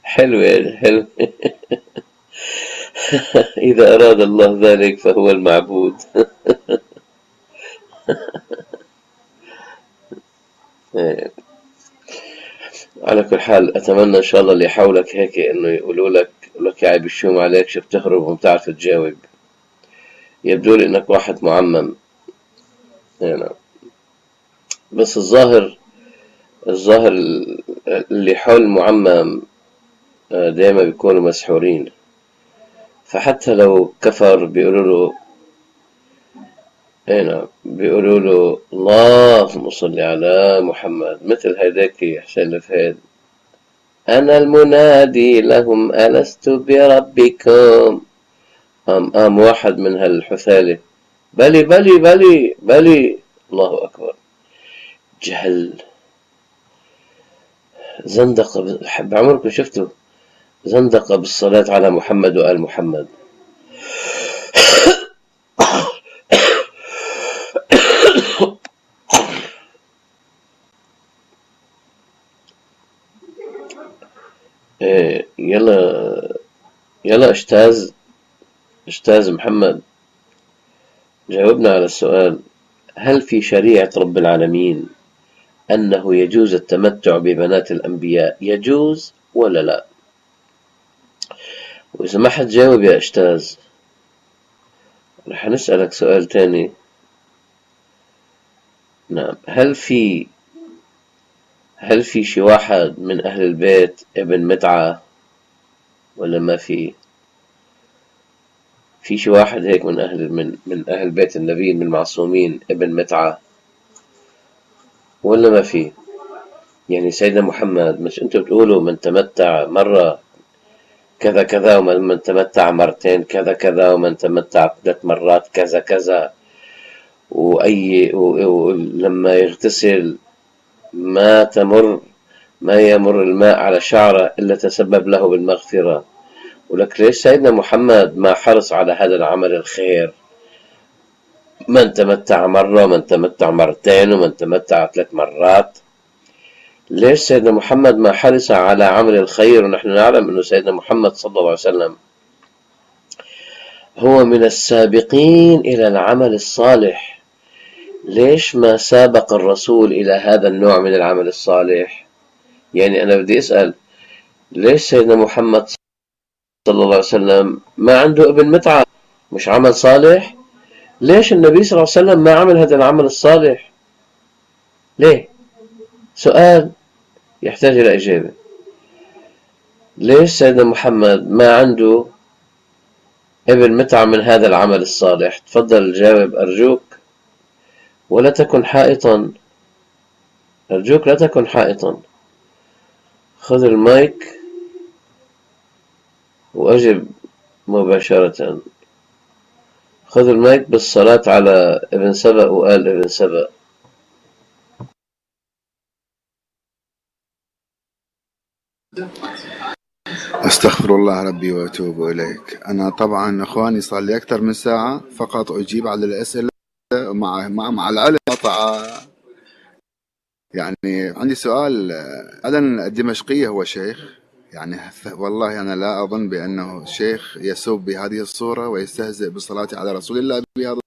حلو يعني، حلو. إذا أراد الله ذلك فهو المعبود. على كل حال، أتمنى إن شاء الله اللي يحاولك هيك إنه يقولوا لك يا عيب الشوم عليك، شو بتهرب وما بتعرف تجاوب. يبدو لي إنك واحد معمم يعني. بس الظاهر اللي حول معمم دائما بيكونوا مسحورين، فحتى لو كفر بيقولوا له اللهم صل على محمد، مثل هيداك حسين الفهد، أنا المنادي لهم ألست بربكم. قام واحد من هالحثالة، بلي بلي بلي بلي، الله أكبر، جهل، زندقة، بعمركم شفتوا زندقة بالصلاة على محمد وآل محمد؟ يلا أستاذ محمد، جاوبنا على السؤال. هل في شريعة رب العالمين أنه يجوز التمتع ببنات الأنبياء؟ يجوز ولا لا؟ وإذا ما حد جاوب يا أستاذ رح نسألك سؤال تاني. نعم، هل في شي واحد من أهل البيت ابن متعة ولا ما في شي واحد هيك من أهل بيت النبي من المعصومين ابن متعة ولا ما في؟ يعني سيدنا محمد، مش انتوا بتقولوا من تمتع مرة كذا كذا، ومن تمتع مرتين كذا كذا، ومن تمتع 3 مرات كذا كذا، ولما يغتسل ما يمر الماء على شعره إلا تسبب له بالمغفرة. ولك ليش سيدنا محمد ما حرص على هذا العمل الخير؟ من تمتع مرة، ومن تمتع مرتين، ومن تمتع 3 مرات. ليش سيدنا محمد ما حرص على عمل الخير؟ ونحن نعلم أنه سيدنا محمد صلى الله عليه وسلم هو من السابقين إلى العمل الصالح. ليش ما سابق الرسول إلى هذا النوع من العمل الصالح؟ يعني أنا بدي أسأل، ليش سيدنا محمد صلى الله عليه وسلم ما عنده ابن متعة؟ مش عمل صالح؟ ليش النبي صلى الله عليه وسلم ما عمل هذا العمل الصالح؟ ليه؟ سؤال يحتاج إلى إجابة. ليش سيدنا محمد ما عنده ابن متعة من هذا العمل الصالح؟ تفضل جاوب أرجوك، ولا تكن حائطا، أرجوك لا تكن حائطا. خذ المايك وأجب مباشرة. خذ المايك بالصلاة على ابن سبأ وآل ابن سبأ. استغفر الله ربي واتوب اليك. انا طبعا اخواني صار لي اكثر من ساعه فقط اجيب على الاسئله مع العلم قطع. يعني عندي سؤال، أذن الدمشقية هو شيخ؟ يعني والله أنا لا أظن بأنه شيخ يسب بهذه الصورة ويستهزئ بالصلاة على رسول الله بهذا.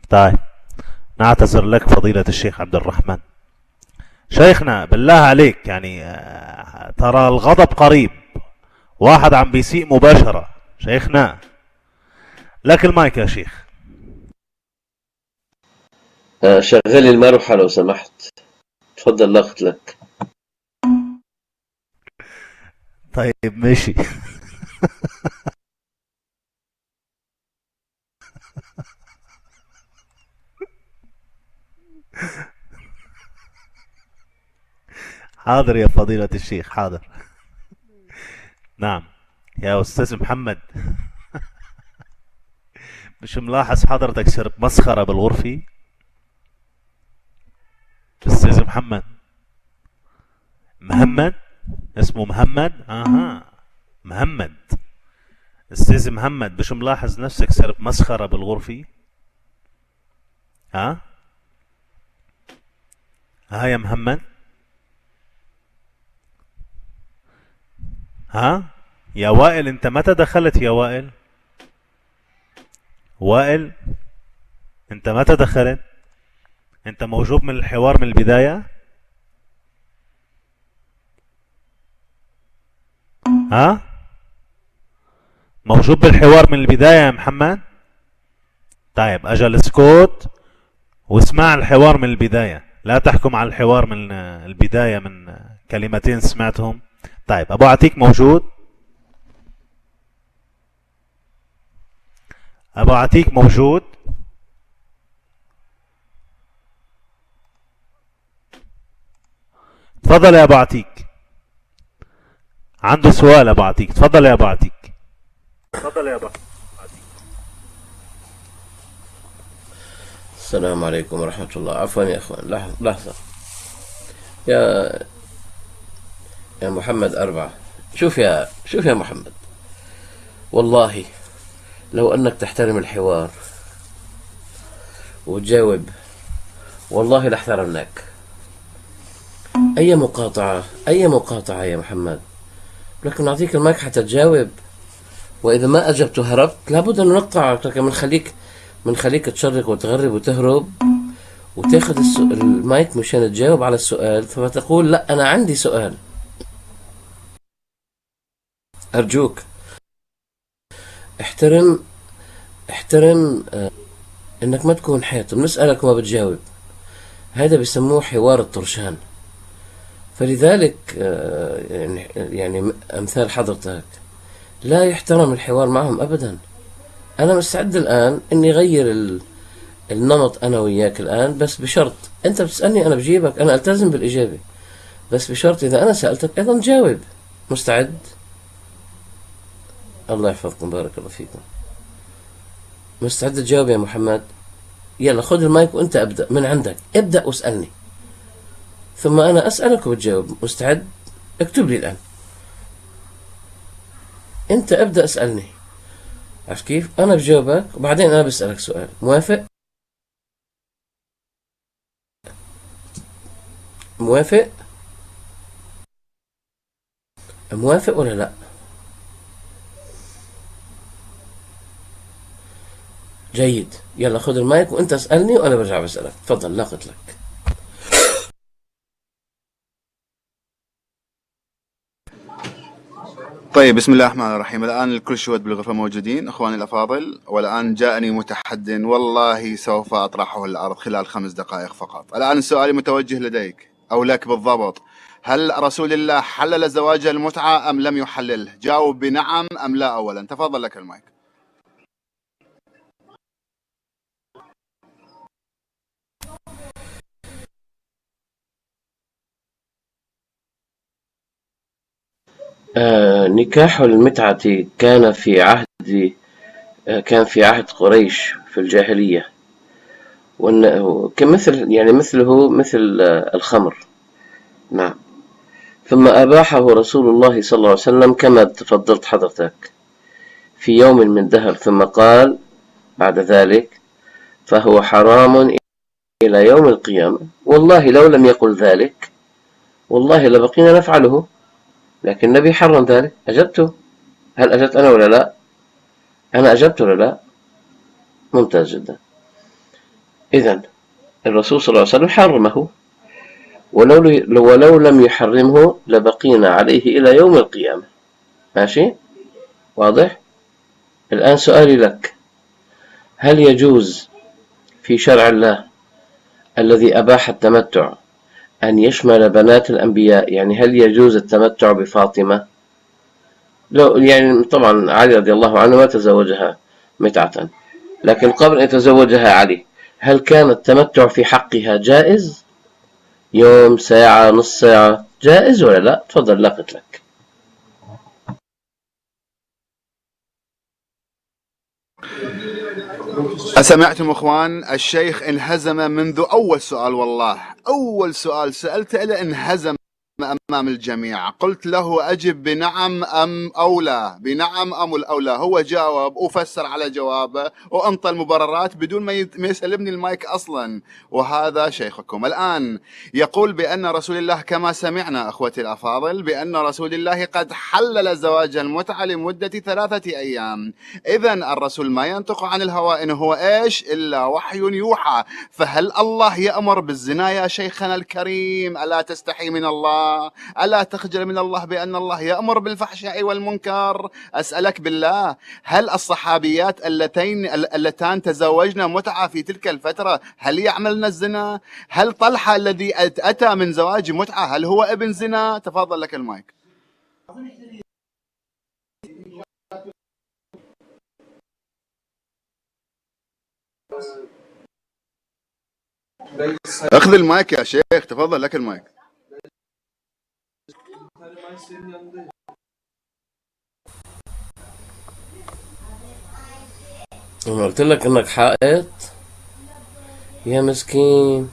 طيب، نعتذر لك فضيلة الشيخ عبد الرحمن. شيخنا بالله عليك، يعني ترى الغضب قريب، واحد عم بيسيء مباشرة. شيخنا لك المايك يا شيخ. شغلي المروحة لو سمحت. تفضل لغت لك. طيب ماشي. حاضر يا فضيلة الشيخ، حاضر. نعم يا أستاذ محمد. مش ملاحظ حضرتك صرت مسخرة بالغرفة؟ أستاذ محمد اسمه محمد. محمد، أستاذ محمد، مش ملاحظ نفسك صرت مسخرة بالغرفة؟ ها يا محمد، يا وائل، انت متى دخلت يا وائل انت متى دخلت؟ انت موجود من الحوار من البداية؟ موجود بالحوار من البداية يا محمد؟ طيب أجل اسكت واسمع الحوار من البداية، لا تحكم على الحوار من البداية من كلمتين سمعتهم. طيب أبو عتيك موجود؟ أبو عتيق موجود؟ تفضل يا أبو عتيق، عنده سؤال. أبو عتيق تفضل يا أبو عتيق. السلام عليكم ورحمة الله. عفوا يا أخوان، لحظة. يا محمد أربعة، شوف يا محمد، والله لو أنك تحترم الحوار وتجاوب والله لاحترمناك. أي مقاطعة يا محمد، لكن نعطيك المايك حتى تجاوب، وإذا ما أجبت وهربت لابد أن نقطعك. لكن منخليك تشرق وتغرب وتهرب وتاخذ المايك مشان تجاوب على السؤال، ثم تقول لا أنا عندي سؤال. أرجوك احترم انك ما تكون حياتم، نسألك وما بتجاوب، هذا بيسموه حوار الطرشان. فلذلك يعني أمثال حضرتك لا يحترم الحوار معهم أبدا. أنا مستعد الآن إني أغير النمط أنا وياك الآن، بس بشرط أنت بتسألني أنا بجيبك، أنا ألتزم بالإجابة، بس بشرط إذا أنا سألتك أيضا جاوب. مستعد؟ الله يحفظكم، بارك الله فيكم. مستعد تجاوب يا محمد؟ يلا خذ المايك وأنت أبدأ من عندك، ابدأ واسألني ثم أنا أسألك وبتجاوب. مستعد؟ اكتب لي الآن. أنت أبدأ اسألني، عرفت كيف؟ أنا بجاوبك وبعدين أنا بسألك سؤال. موافق؟ موافق؟ موافق ولا لا؟ جيد، يلا خذ المايك وأنت اسألني وأنا برجع بسألك. تفضل، لا قلت لك. طيب، بسم الله الرحمن الرحيم. الآن الكل شهود بالغرفة موجودين أخواني الأفاضل، والآن جاءني متحد والله سوف أطرحه الأرض خلال 5 دقائق فقط. الآن سؤالي متوجه لديك أو لك بالضبط: هل رسول الله حلل زواج المتعة أم لم يحلله؟ جاوب بنعم أم لا أولا. تفضل لك المايك. نكاح المتعة كان في عهد قريش في الجاهلية، كمثل يعني مثل الخمر. نعم. ثم أباحه رسول الله صلى الله عليه وسلم كما تفضلت حضرتك في يوم من دهر، ثم قال بعد ذلك فهو حرام إلى يوم القيامة. والله لو لم يقل ذلك والله لبقينا نفعله، لكن النبي حرم ذلك. أجبته. هل أجبت أنا ولا لا؟ أنا أجبت ولا لا؟ ممتاز جدا. إذن الرسول صلى الله عليه وسلم حرمه، ولو لم يحرمه لبقينا عليه إلى يوم القيامة. ماشي؟ واضح؟ الآن سؤالي لك: هل يجوز في شرع الله الذي أباح التمتع أن يشمل بنات الأنبياء؟ يعني هل يجوز التمتع بفاطمة؟ لو يعني طبعا علي رضي الله عنه ما تزوجها متعة، لكن قبل أن يتزوجها علي هل كان التمتع في حقها جائز؟ يوم، ساعة، نص ساعة، جائز ولا لا؟ تفضل، لا قلت لك. أسمعتم أخوان؟ الشيخ انهزم منذ أول سؤال، والله أول سؤال سألته إلى انهزم أمام الجميع. قلت له أجب بنعم أم أو لا، بنعم أم الأولى. هو جاوب وفسر على جوابه وأنطى المبررات بدون ما يسلمني المايك أصلا. وهذا شيخكم الآن يقول بأن رسول الله، كما سمعنا أخوتي الأفاضل، بأن رسول الله قد حلل زواج المتعة لمدة 3 أيام. إذن الرسول ما ينطق عن الهوى، إن هو إيش إلا وحي يوحى. فهل الله يأمر بالزنا يا شيخنا الكريم؟ ألا تستحي من الله؟ ألا تخجل من الله بأن الله يأمر بالفحشاء والمنكر؟ أسألك بالله، هل الصحابيات اللتان تزوجن متعة في تلك الفترة هل يعملن الزنا؟ هل طلحة الذي أتى من زواج متعة هل هو ابن زنا؟ تفضل لك المايك. اخذ المايك يا شيخ، تفضل لك المايك. أنا قلت لك إنك حائط يا مسكين.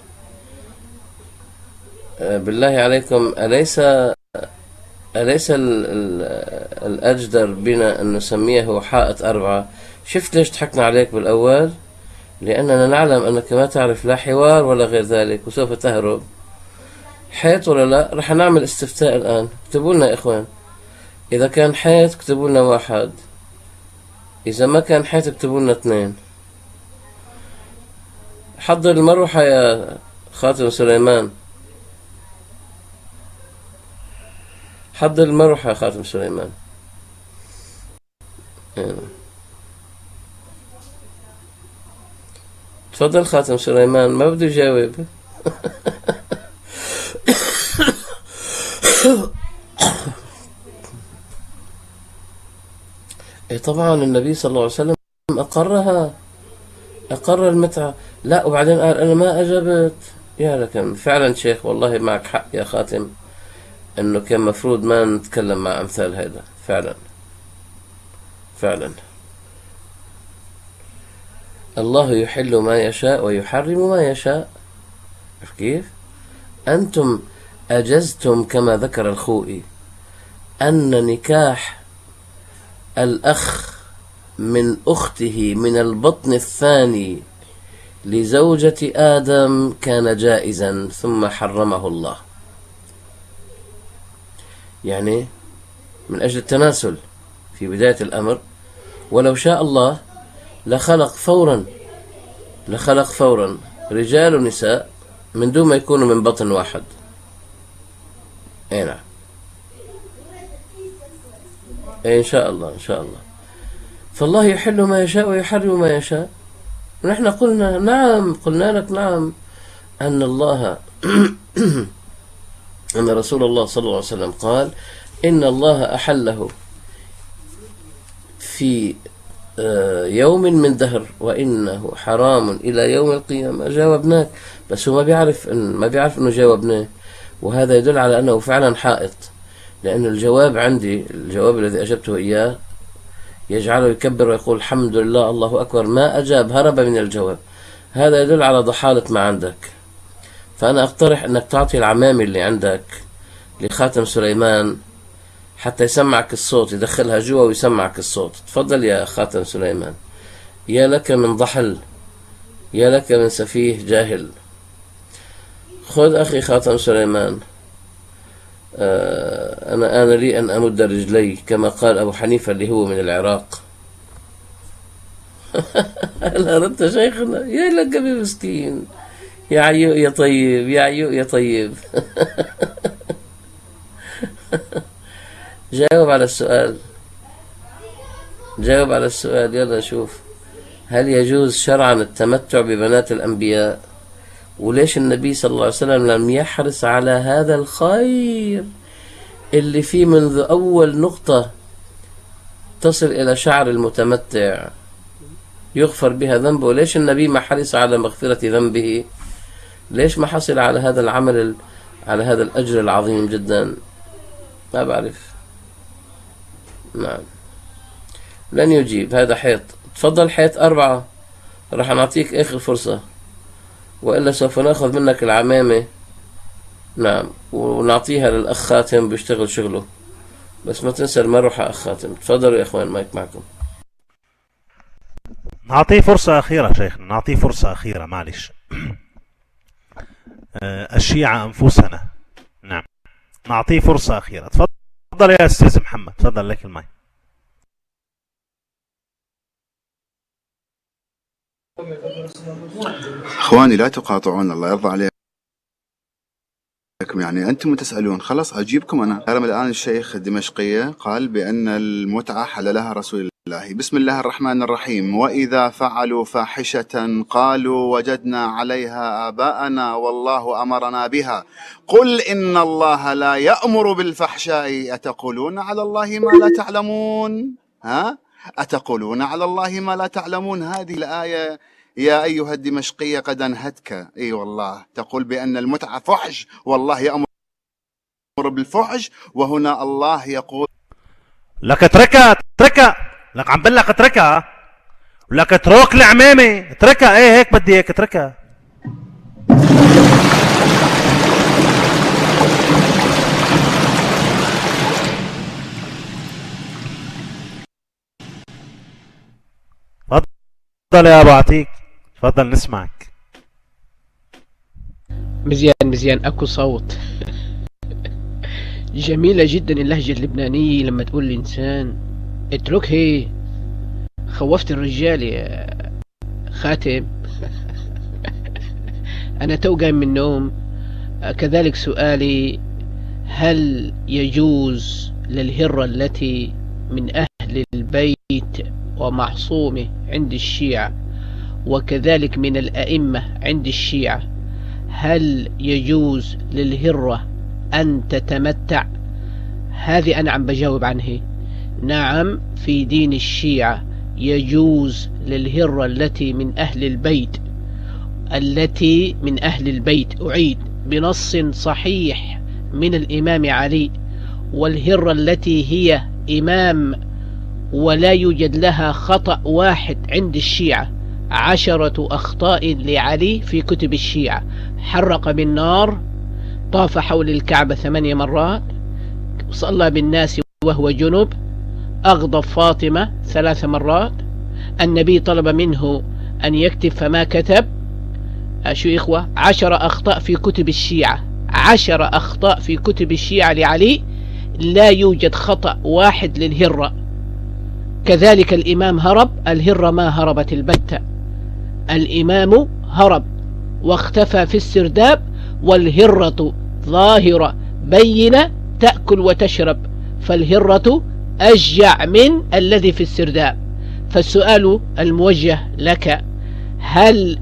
بالله عليكم، أليس الأجدر بنا أن نسميه حائط 4؟ شفت ليش ضحكنا عليك بالأول؟ لأننا نعلم أنك ما تعرف لا حوار ولا غير ذلك وسوف تهرب. حيط ولا لا؟ رح نعمل استفتاء الآن. اكتبوا لنا يا إخوان، إذا كان حيط اكتبوا لنا 1، إذا ما كان حيط اكتبوا لنا 2. حضر المروحة يا خاتم سليمان، حضر المروحة يا خاتم سليمان. تفضل خاتم سليمان، ما بده يجاوب. طبعا النبي صلى الله عليه وسلم أقرها، أقر المتعة. لا وبعدين قال أنا ما أجبت. يا لكن فعلا شيخ، والله معك حق يا خاتم، إنه كان مفروض ما نتكلم مع أمثال هذا. فعلا فعلا الله يحل ما يشاء ويحرم ما يشاء. كيف أنتم أجزتم كما ذكر الخوئي أن نكاح الأخ من أخته من البطن الثاني لزوجة آدم كان جائزا ثم حرمه الله، يعني من أجل التناسل في بداية الأمر. ولو شاء الله لخلق فورا رجال ونساء من دون ما يكونوا من بطن واحد. نعم، إن شاء الله إن شاء الله. فالله يحل ما يشاء ويحرم ما يشاء. ونحن قلنا نعم، قلنا لك نعم أن الله أن رسول الله صلى الله عليه وسلم قال إن الله أحله في يوم من دهر وإنه حرام إلى يوم القيامة. جاوبناك، بس هو ما بيعرف إنه جاوبناه، وهذا يدل على أنه فعلا حائط، لأن الجواب عندي، الجواب الذي أجبته إياه يجعله يكبر ويقول الحمد لله الله أكبر، ما أجاب، هرب من الجواب. هذا يدل على ضحالة ما عندك. فأنا أقترح أنك تعطي العمامة اللي عندك لخاتم سليمان حتى يسمعك الصوت، يدخلها جوا ويسمعك الصوت. تفضل يا خاتم سليمان. يا لك من ضحل، يا لك من سفيه جاهل. خذ أخي خاتم سليمان. أنا لي أن أمد رجلي كما قال أبو حنيفة اللي هو من العراق. هلا ردت شيخنا، يا لك مسكين، يا عيو يا طيب، يا عيو يا طيب. جاوب على السؤال، جاوب على السؤال. يلا شوف، هل يجوز شرعا التمتع ببنات الأنبياء؟ وليش النبي صلى الله عليه وسلم لم يحرص على هذا الخير اللي فيه منذ أول نقطة تصل إلى شعر المتمتع يغفر بها ذنبه؟ ليش النبي ما حرص على مغفرة ذنبه؟ ليش ما حصل على هذا العمل، على هذا الأجر العظيم جدا؟ ما بعرف. نعم، لن يجيب. هذا حيط. تفضل حيط 4، راح نعطيك آخر فرصة، وإلا سوف نأخذ منك العمامة. نعم، ونعطيها للأخ خاتم بيشتغل شغله، بس ما تنسى المروحة أخ خاتم. تفضلوا يا إخوان، مايك معكم. نعطيه فرصة أخيرة شيخنا، نعطيه فرصة أخيرة، معلش. الشيعة أنفسنا. نعم، نعطيه فرصة أخيرة. تفضل يا أستاذ محمد، تفضل لك المايك. اخواني لا تقاطعون، الله يرضى عليكم. يعني انتم تسالون، خلاص اجيبكم انا. الان الشيخ الدمشقيه قال بان المتعه حللها رسول الله. بسم الله الرحمن الرحيم. واذا فعلوا فاحشه قالوا وجدنا عليها اباءنا والله امرنا بها قل ان الله لا يأمر بالفحشاء اتقولون على الله ما لا تعلمون. أتقولون على الله ما لا تعلمون. هذه الآية يا أيها الدمشقية قد أنهتك. أي والله، تقول بأن المتعة فحش، والله يأمر بالفحش، وهنا الله يقول لك اتركها لك، عم بقول لك اتركها، لك اترك العمامة، اتركها. ايه هيك بدي هيك اتركها. تفضل يا ابو عتيق، تفضل نسمعك. مزيان اكو صوت. جميلة جدا اللهجة اللبنانية لما تقول الإنسان اتركه. خوفت الرجال يا خاتم. أنا تو قايم من النوم. كذلك سؤالي: هل يجوز للهرة التي من أهل البيت ومعصومة عند الشيعة وكذلك من الأئمة عند الشيعة، هل يجوز للهرة أن تتمتع؟ هذه أنا عم بجاوب عنها. نعم، في دين الشيعة يجوز للهرة التي من أهل البيت، التي من أهل البيت، أعيد بنص صحيح من الإمام علي، والهرة التي هي إمام ولا يوجد لها خطأ واحد عند الشيعة، 10 أخطاء لعلي في كتب الشيعة: حرق بالنار، طاف حول الكعبة 8 مرات، صلى بالناس وهو جنب، أغضب فاطمة 3 مرات، النبي طلب منه أن يكتب فما كتب. شو إخوة؟ 10 أخطاء في كتب الشيعة، 10 أخطاء في كتب الشيعة لعلي، لا يوجد خطأ واحد للهرة. كذلك الإمام هرب، الهرة ما هربت البتة. الإمام هرب واختفى في السرداب، والهرة ظاهرة بينة تأكل وتشرب، فالهرة أشجع من الذي في السرداب. فالسؤال الموجه لك: هل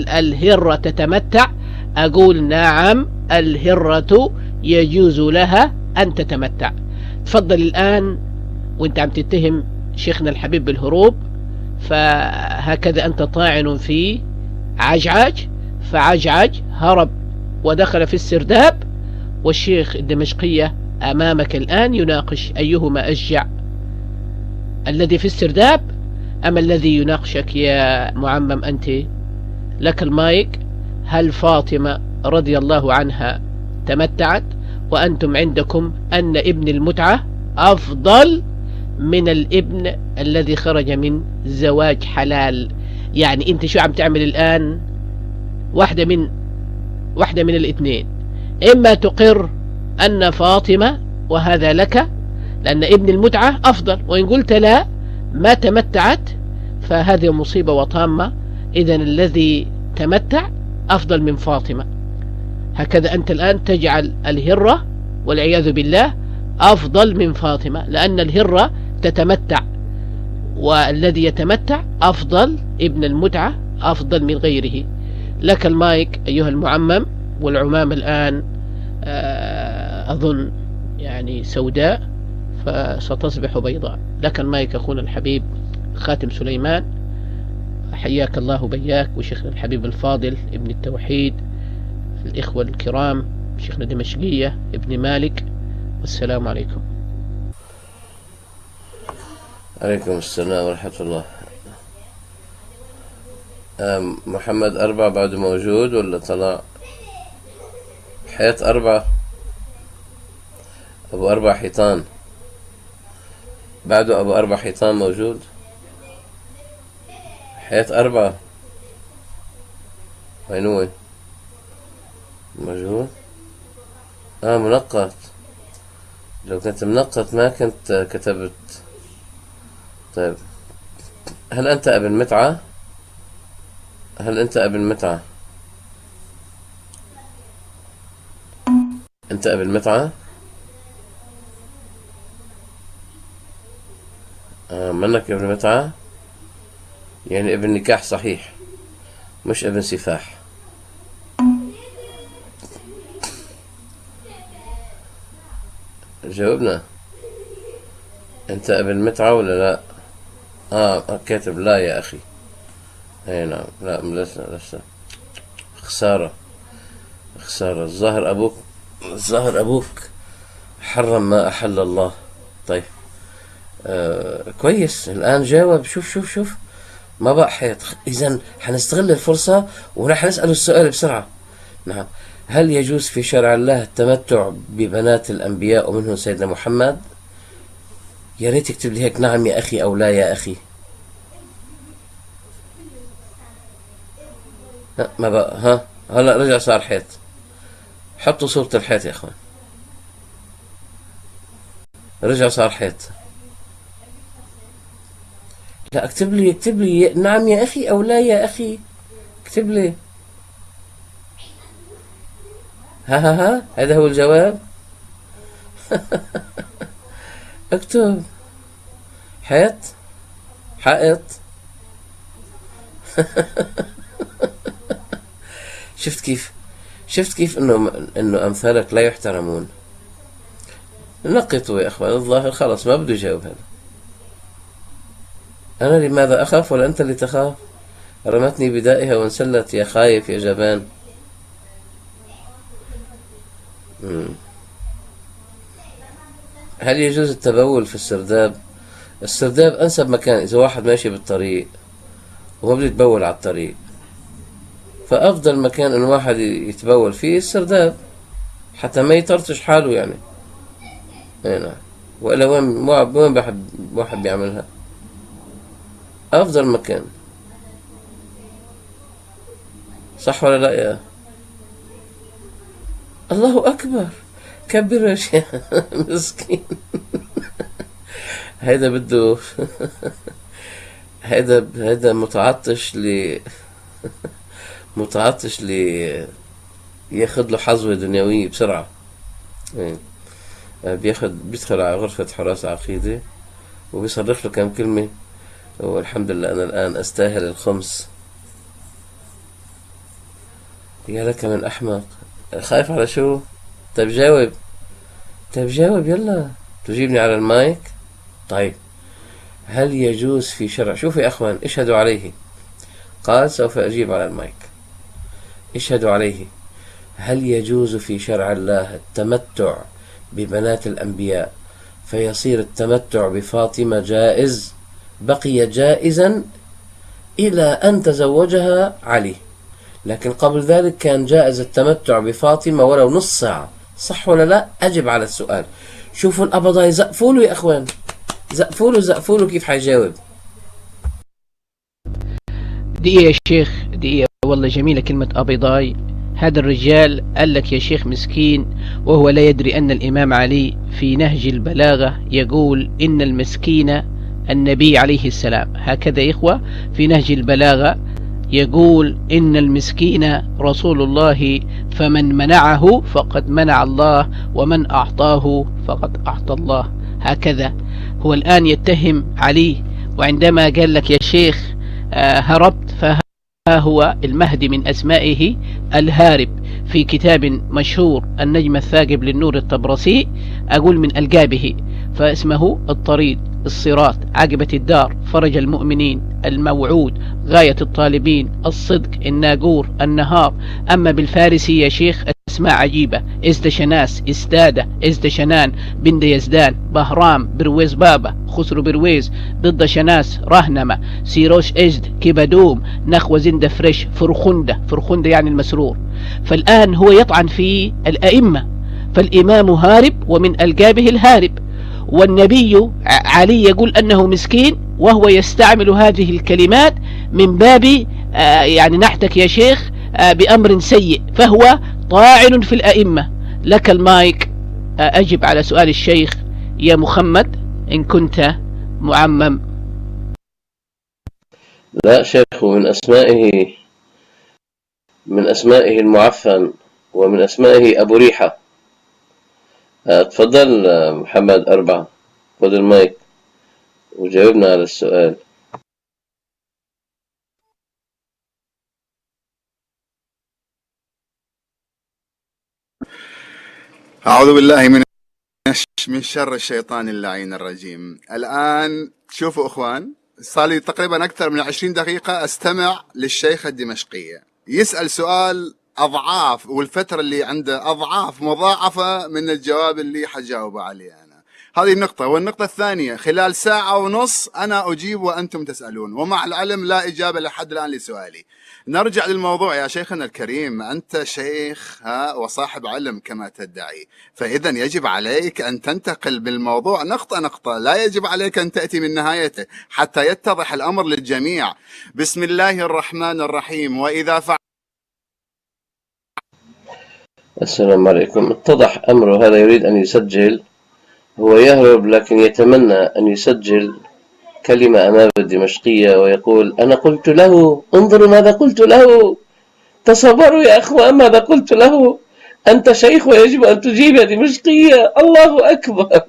الهرة تتمتع؟ أقول نعم، الهرة يجوز لها أن تتمتع. تفضل الآن وانت عم تتهم شيخنا الحبيب بالهروب، فهكذا أنت طاعن في عجعج، فعجعج هرب ودخل في السرداب، والشيخ الدمشقية أمامك الآن يناقش أيهما أشجع، الذي في السرداب أم الذي يناقشك يا معمم أنت؟ لك المايك. هل فاطمة رضي الله عنها تمتعت؟ وأنتم عندكم أن ابن المتعة أفضل من الابن الذي خرج من زواج حلال. يعني أنت شو عم تعمل الآن؟ واحدة من الاثنين: إما تقر أن فاطمة وهذا لك لأن ابن المتعة أفضل، وإن قلت لا ما تمتعت فهذه مصيبة وطامة، إذن الذي تمتع أفضل من فاطمة. هكذا أنت الآن تجعل الهرة والعياذ بالله أفضل من فاطمة، لأن الهرة تتمتع والذي يتمتع أفضل، ابن المتعة أفضل من غيره. لك المايك أيها المعمم. والعمام الآن أظن يعني سوداء فستصبح بيضاء. لك المايك أخونا الحبيب خاتم سليمان، حياك الله بياك، وشيخنا الحبيب الفاضل ابن التوحيد، الإخوة الكرام شيخنا دمشقية ابن مالك، والسلام عليكم. عليكم السلام ورحمة الله. محمد 4 بعده موجود ولا طلع؟ حياة 4 أبو 4 حيطان بعده، أبو 4 حيطان موجود؟ حياة 4 وين هو؟ موجود؟ منقط. لو كنت منقط ما كنت كتبت. طيب، هل أنت ابن متعة؟ أنت ابن متعة؟ منك ابن متعة؟ يعني ابن نكاح صحيح، مش ابن سفاح. جاوبنا، انت ابن متعة ولا لا؟ كاتب لا يا أخي. أي نعم، لا لسه. خسارة. الظاهر أبوك حرم ما أحل الله. طيب، كويس. الآن جاوب. شوف ما بقى حيط. إذن حنستغل الفرصة ورح نسأله السؤال بسرعة. نعم. هل يجوز في شرع الله التمتع ببنات الأنبياء ومنهم سيدنا محمد؟ يا ريت تكتب لي هيك نعم يا أخي أو لا يا أخي. ما بقى. هلا رجع صار حيط. حطوا صورة الحيط يا اخوان. رجع صار حيط. لا، اكتب لي نعم يا اخي او لا يا اخي. اكتب لي. ها هذا هو الجواب. اكتب. حائط. شفت كيف انه امثالك لا يحترمون. نقطوا يا اخوان. الظاهر خلص ما بده يجاوب هذا. انا لماذا اخاف ولا انت اللي تخاف؟ رمتني بدائها وانسلت. يا خايف يا جبان. هل يجوز التبول في السرداب؟ السرداب انسب مكان اذا واحد ماشي بالطريق وما بده يتبول على الطريق، فافضل مكان ان واحد يتبول فيه السرداب حتى ما يطرطش حاله يعني. نعم. وإلا وين واحد بيعملها؟ أفضل مكان. صح ولا لا يا الله أكبر؟ كبر يا شيخ. مسكين. هيدا بده. هيدا متعطش ياخد له حظوة دنيوية بسرعة. بيدخل على غرفة حراس عقيدة وبيصرخ له كم كلمة، والحمد لله أنا الآن أستاهل الخمس. يا لك من أحمق. خايف على شو؟ طيب جاوب يلا. تجيبني على المايك. طيب، هل يجوز في شرع، شوفوا يا أخوان اشهدوا عليه، قال سوف أجيب على المايك، اشهدوا عليه، هل يجوز في شرع الله التمتع ببنات الأنبياء فيصير التمتع بفاطمة جائز، بقي جائزا إلى أن تزوجها علي، لكن قبل ذلك كان جائز التمتع بفاطمة ولو نص ساعة، صح ولا لا؟ أجب على السؤال. شوفوا الأبضاء يزقفوا له يا أخوان، زقفوا له كيف حيجاوب. دقيقة يا شيخ، دقيقة. والله جميلة كلمة أبيضاي. هذا الرجال قال لك يا شيخ مسكين وهو لا يدري أن الإمام علي في نهج البلاغة يقول إن المسكين النبي عليه السلام. هكذا يا إخوة في نهج البلاغة يقول إن المسكين رسول الله، فمن منعه فقد منع الله، ومن أعطاه فقد أعطى الله. هكذا هو الآن يتهم علي. وعندما قال لك يا شيخ هربت، فها هو المهدي من أسمائه الهارب. في كتاب مشهور النجم الثاقب للنور الطبرسي أقول من ألقابه، فاسمه الطريد، الصراط، عاقبة الدار، فرج المؤمنين، الموعود، غاية الطالبين، الصدق، الناقور، النهار. أما بالفارسي يا شيخ اسماء عجيبة: ازدشناس، استادة، ازدشنان، بند يزدان، بهرام، برويز بابا، خسرو برويز، ضد شناس، رهنمة، سيروش ازد، كبدوم، نخوة زند فريش، فرخندة يعني المسرور. فالآن هو يطعن في الأئمة، فالإمام هارب ومن ألقابه الهارب، والنبي علي يقول أنه مسكين وهو يستعمل هذه الكلمات من باب يعني نحتك يا شيخ بأمر سيء، فهو طاعن في الأئمة. لك المايك، أجب على سؤال الشيخ يا محمد إن كنت معمم. لا شيخ، من أسمائه المعفن، ومن أسمائه أبو ريحة. تفضل محمد 4، خذ المايك وجاوبنا على السؤال. أعوذ بالله من شر الشيطان اللعين الرجيم. الآن شوفوا أخوان، صار لي تقريبا أكثر من 20 دقيقة أستمع للشيخة الدمشقية يسأل سؤال أضعاف، والفترة اللي عنده أضعاف مضاعفة من الجواب اللي حجاوبه عليه أنا. هذه النقطة. والنقطة الثانية، خلال ساعة ونص أنا أجيب وأنتم تسألون، ومع العلم لا إجابة لحد الآن لسؤالي. نرجع للموضوع يا شيخنا الكريم، أنت شيخ وصاحب علم كما تدعي، فإذا يجب عليك أن تنتقل بالموضوع نقطة نقطة، لا يجب عليك أن تأتي من نهايته حتى يتضح الأمر للجميع. بسم الله الرحمن الرحيم. وإذا فعل. السلام عليكم. اتضح أمره، هذا يريد أن يسجل، هو يهرب لكن يتمنى أن يسجل كلمة أمام الدمشقية ويقول أنا قلت له، انظروا ماذا قلت له، تصوروا يا أخوان ماذا قلت له، أنت شيخ ويجب أن تجيب يا دمشقية، الله أكبر.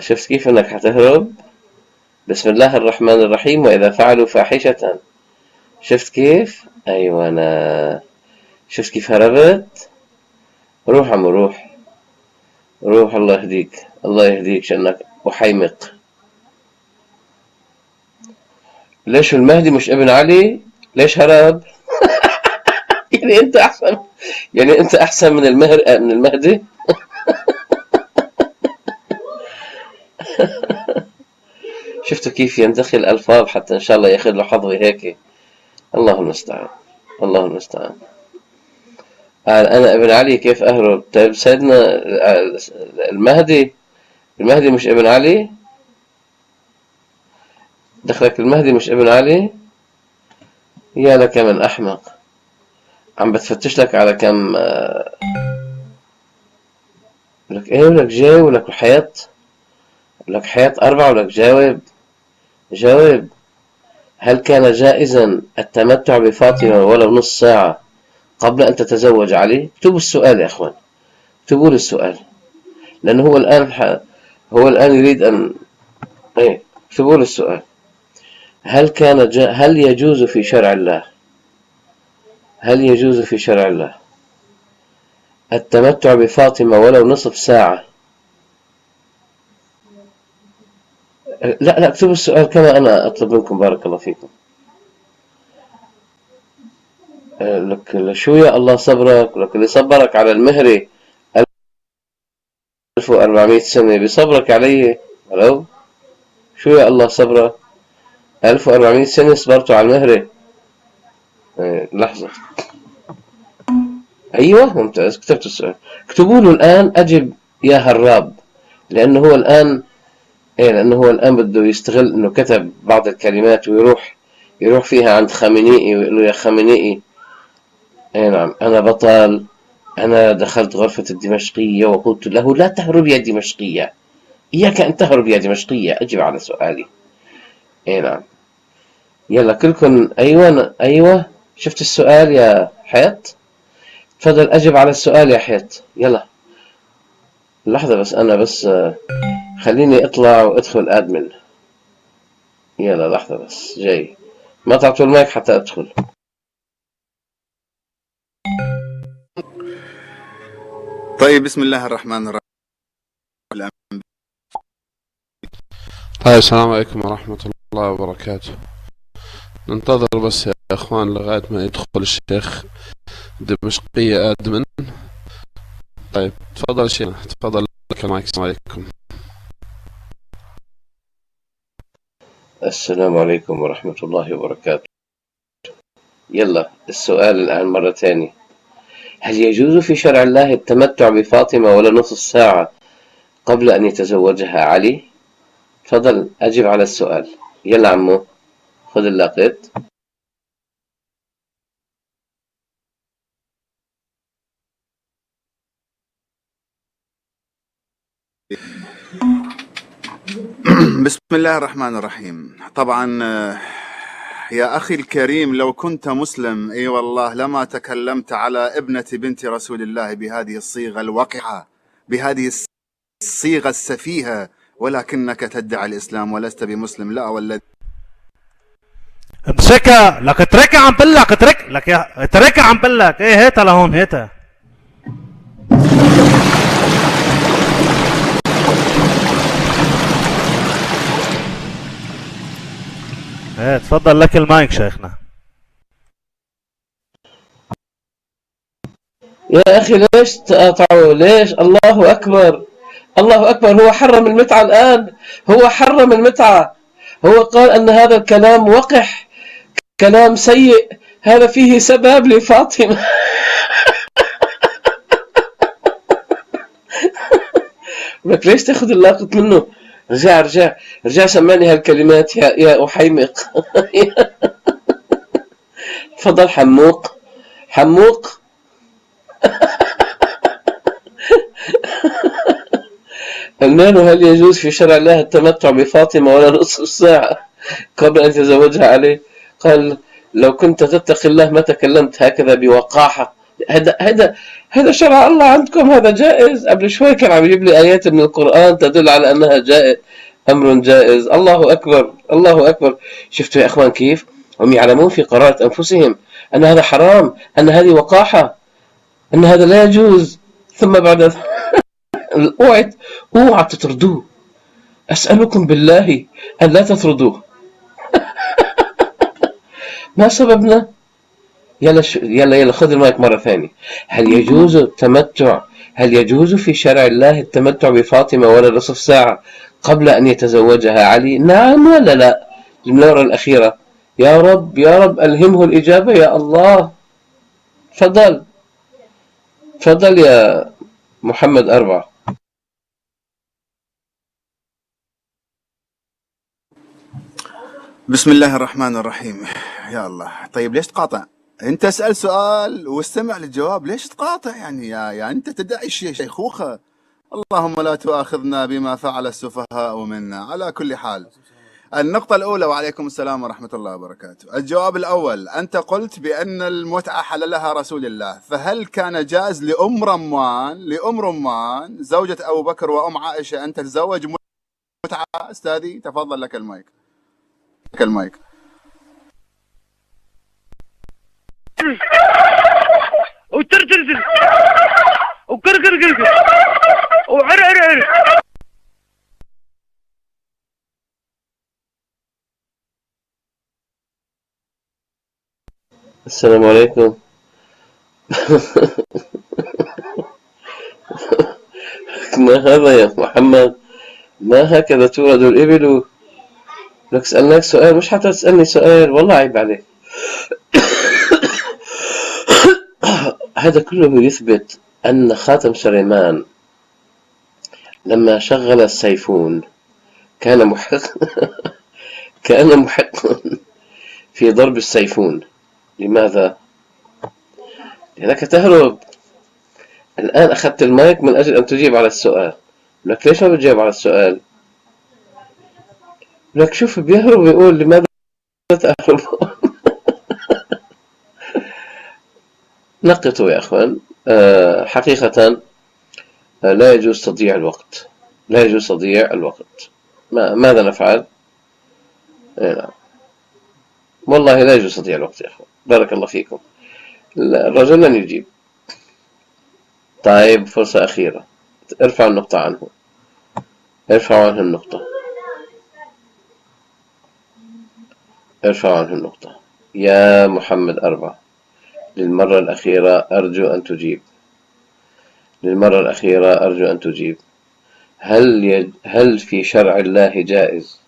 شفت كيف أنك حتهرب؟ بسم الله الرحمن الرحيم. وإذا فعلوا فاحشة، شفت كيف؟ أيوة أنا شفت كيف هربت؟ روح عمو روح، روح، الله يهديك، الله يهديك شأنك وحيمق. ليش المهدي مش ابن علي؟ ليش هرب؟ يعني أنت أحسن، يعني أنت أحسن من المهدي؟ شفتوا كيف يندخل الألفاظ حتى إن شاء الله ياخذ له حظوة هيك؟ الله المستعان، الله المستعان. أنا ابن علي كيف أهرب؟ طيب سيدنا المهدي مش ابن علي؟ دخلك المهدي مش ابن علي؟ يا لك من أحمق، عم بتفتش لك على كم لك إيه، ولك جاوب، ولك حياة، ولك حياة 4، ولك جاوب. هل كان جائزا التمتع بفاطمة ولو نص ساعة قبل أن تتزوج علي؟ اكتبوا السؤال يا أخوان، اكتبوا لي السؤال، لأنه هو الآن يريد أن اكتبوا لي السؤال. هل يجوز في شرع الله، هل يجوز في شرع الله التمتع بفاطمة ولو نصف ساعة؟ لا اكتبوا السؤال كما أنا أطلب منكم، بارك الله فيكم. لك شو يا الله صبرك، لك اللي صبرك على المهري 1400 سنة بصبرك علي، ولو شو يا الله صبرك 1400 سنة صبرتوا على المهري. لحظة، أيوة ممتاز، كتبت السؤال، اكتبوا له الآن أجب يا هراب، لأنه هو الآن بده يستغل إنه كتب بعض الكلمات ويروح فيها عند خامنئي ويقول له يا خامنئي نعم أنا بطل، أنا دخلت غرفة الدمشقية وقلت له لا تهرب يا دمشقية، إياك أن تهرب يا دمشقية، أجب على سؤالي. نعم يلا كلكم أيوة شفت السؤال يا حياة؟ تفضل أجب على السؤال يا حياة. يلا لحظة بس، أنا بس خليني أطلع وأدخل أدمن. يلا لحظة بس جاي، ما تعطوا المايك حتى أدخل. طيب بسم الله الرحمن الرحيم. طيب السلام عليكم ورحمة الله وبركاته. ننتظر بس يا أخوان لغاية ما يدخل الشيخ دمشقية أدمن. طيب تفضل شيخ، تفضل لك المايك. السلام عليكم. السلام عليكم ورحمة الله وبركاته. يلا السؤال الآن مرة تانية، هل يجوز في شرع الله التمتع بفاطمة ولا نصف ساعة قبل أن يتزوجها علي؟ تفضل أجب على السؤال. يلا عمو خذ اللقط. بسم الله الرحمن الرحيم. طبعا يا أخي الكريم، لو كنت مسلم أي والله لما تكلمت على ابنة بنت رسول الله بهذه الصيغة الوقحة، بهذه الصيغة السفيهة، ولكنك تدعي الإسلام ولست بمسلم. لا والذي امسكها لك، اتركها عم بلك، اترك لك يا اتركها عم بلك. ايه هيتا لهون هيتا. تفضل لك المايك شيخنا. يا أخي ليش تقاطعوا؟ ليش؟ الله أكبر، الله أكبر. هو حرم المتعة الآن، هو حرم المتعة. هو قال أن هذا الكلام وقح، كلام سيء، هذا فيه سبب لفاطمة. لك ليش تاخذ اللاقط منه؟ رجع سمعني هالكلمات يا أحيمق. تفضل حموق. المال هل يجوز في شرع الله التمتع بفاطمة ولا نصف ساعة قبل أن يتزوجها عليه؟ قال لو كنت تتقي الله ما تكلمت هكذا بوقاحة. هذا شرع الله عندكم، هذا جائز. قبل شوي كان عم يجيب لي آيات من القرآن تدل على أنها أمر جائز. الله أكبر، الله أكبر. شفتوا يا أخوان كيف هم يعلمون في قرارة أنفسهم أن هذا حرام، أن هذه وقاحة، أن هذا لا يجوز، ثم بعد اوعى تطردوه. أسألكم بالله أن لا تطردوه. ما سببنا؟ يلا خذ المايك مرة ثانية. هل يجوز التمتع؟ هل يجوز في شرع الله التمتع بفاطمة ولا نصف ساعة قبل أن يتزوجها علي؟ نعم ولا لا؟ المرة الأخيرة. يا رب ألهمه الإجابة يا الله. تفضل يا محمد 4. بسم الله الرحمن الرحيم. يا الله، طيب ليش تقاطع؟ انت اسأل سؤال واستمع للجواب، ليش تقاطع؟ يعني انت تدعي شيخوخة. اللهم لا تؤاخذنا بما فعل السفهاء منا. على كل حال، النقطة الأولى، وعليكم السلام ورحمة الله وبركاته. الجواب الأول، أنت قلت بأن المتعة حللها رسول الله، فهل كان جائز لأم رمان زوجة أبو بكر وأم عائشة أن تتزوج متعة؟ أستاذي تفضل، لك المايك. وترترتر وكركركركر وعرعرعر. السلام عليكم. ما هذا يا محمد؟ ما هكذا تولد الإبل؟ لك سألناك سؤال، مش حتى تسألني سؤال، والله عيب عليك. هذا كله يثبت أن خاتم سليمان لما شغل السيفون كان محقا في ضرب السيفون. لماذا؟ لأنك تهرب. الآن أخذت المايك من أجل أن تجيب على السؤال. لك ليش ما بتجيب على السؤال؟ لك شوف بيهرب ويقول لماذا تهرب. نقطوا يا أخوان. حقيقة لا يجوز تضييع الوقت، لا يجوز تضييع الوقت. ماذا نفعل؟ نعم، والله لا يجوز تضييع الوقت يا أخوان. بارك الله فيكم. الرجل لن يجيب. طيب فرصة أخيرة، ارفعوا النقطة عنه، ارفعوا عنه النقطة. يا محمد 4، للمرة الأخيرة أرجو أن تجيب. هل في شرع الله جائز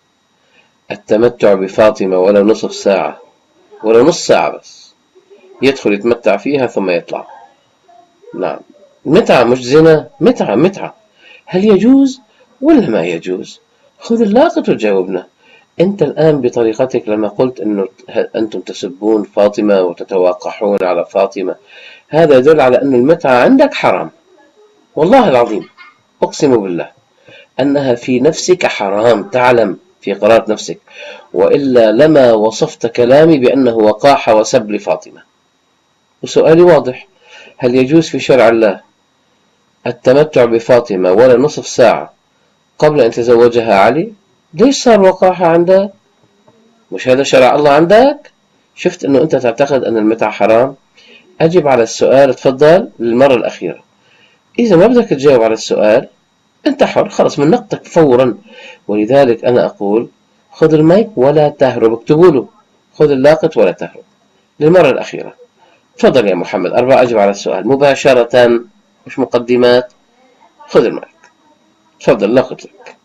التمتع بفاطمة ولا نصف ساعة، ولا نص ساعة بس، يدخل يتمتع فيها ثم يطلع؟ نعم، متعة مش زنا، متعة. هل يجوز ولا ما يجوز؟ خذ اللاقط وجاوبنا. أنت الآن بطريقتك لما قلت أنه أنتم تسبون فاطمة وتتوقحون على فاطمة، هذا يدل على أن المتعة عندك حرام. والله العظيم أقسم بالله أنها في نفسك حرام، تعلم في قرارة نفسك، وإلا لما وصفت كلامي بأنه وقاحة وسب لفاطمة. وسؤالي واضح، هل يجوز في شرع الله التمتع بفاطمة ولا نصف ساعة قبل أن تزوجها علي؟ ليش صار وقاحة عندك؟ مش هذا شرع الله عندك؟ شفت أنه أنت تعتقد أن المتعة حرام؟ أجب على السؤال، تفضل للمرة الأخيرة. إذا ما بدك تجاوب على السؤال أنت حر، خلص من نقطك فورا. ولذلك أنا أقول خذ المايك ولا تهرب، اكتبوا له خذ اللاقط ولا تهرب للمرة الأخيرة. تفضل يا محمد 4 أجب على السؤال مباشرة، مش مقدمات. خذ المايك، تفضل لاقط لك.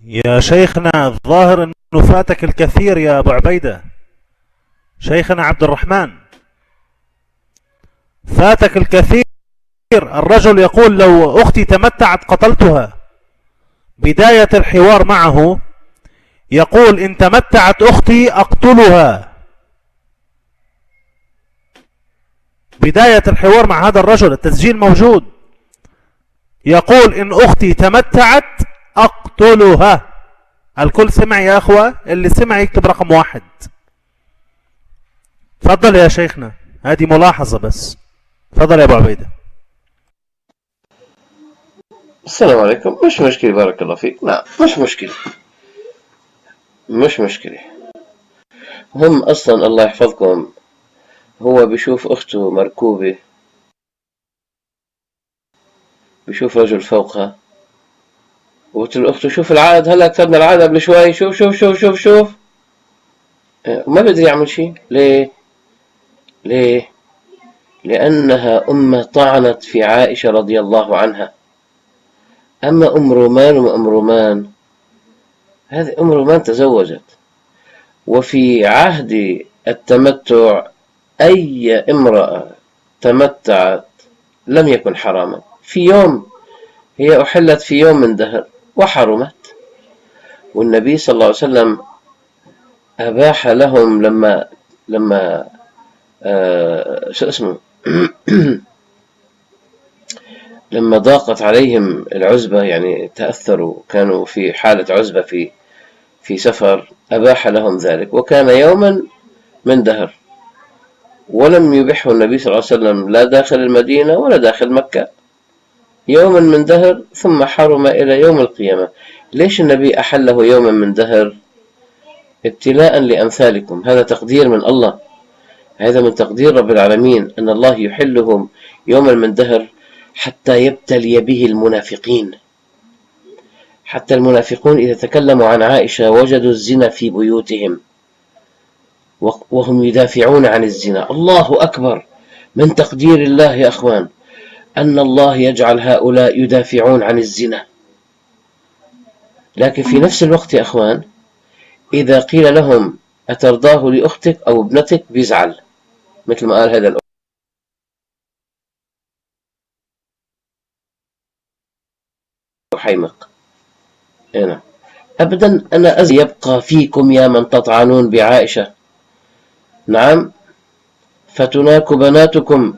يا شيخنا الظاهر أنه فاتك الكثير يا أبو عبيدة. شيخنا عبد الرحمن، فاتك الكثير. الرجل يقول لو أختي تمتعت قتلتها. بداية الحوار معه يقول إن تمتعت أختي أقتلها. بداية الحوار مع هذا الرجل، التسجيل موجود، يقول إن أختي تمتعت أقتلها. الكل سمع يا أخوة؟ اللي سمع يكتب رقم 1. تفضل يا شيخنا، هذه ملاحظة بس. تفضل يا أبو عبيدة. السلام عليكم. مش مشكلة، بارك الله فيك. لا مش مشكلة، مش مشكلة. هم أصلا الله يحفظكم، هو بيشوف أخته مركوبة، بيشوف رجل فوقها، وقلت له أخته شوف العدد، هلا كتبنا العدد قبل شوي، شوف شوف شوف شوف شوف. ما بيقدر يعمل شيء. ليه؟ ليه؟ لأنها أمه طعنت في عائشة رضي الله عنها. أما أم رومان وأم رومان، هذه أم رومان تزوجت، وفي عهد التمتع أي امرأة تمتعت لم يكن حراما. في يوم هي أحلت في يوم من دهر وحرمت، والنبي صلى الله عليه وسلم أباح لهم لما شو اسمه لما ضاقت عليهم العزبة، يعني تأثروا، كانوا في حالة عزبة في سفر، أباح لهم ذلك، وكان يوما من دهر، ولم يبحه النبي صلى الله عليه وسلم لا داخل المدينة ولا داخل مكة. يوما من دهر ثم حرم إلى يوم القيامة. ليش النبي أحله يوما من دهر؟ ابتلاء لأمثالكم. هذا تقدير من الله، هذا من تقدير رب العالمين، أن الله يحلهم يوما من دهر حتى يبتلي به المنافقين. حتى المنافقون إذا تكلموا عن عائشة وجدوا الزنا في بيوتهم وهم يدافعون عن الزنا. الله أكبر. من تقدير الله يا أخوان أن الله يجعل هؤلاء يدافعون عن الزنا. لكن في نفس الوقت يا أخوان إذا قيل لهم أترضاه لأختك أو ابنتك بيزعل، مثل ما قال هذا الحيمق. هنا أبدا أنا يبقى فيكم يا من تطعنون بعائشة. نعم، فتناك بناتكم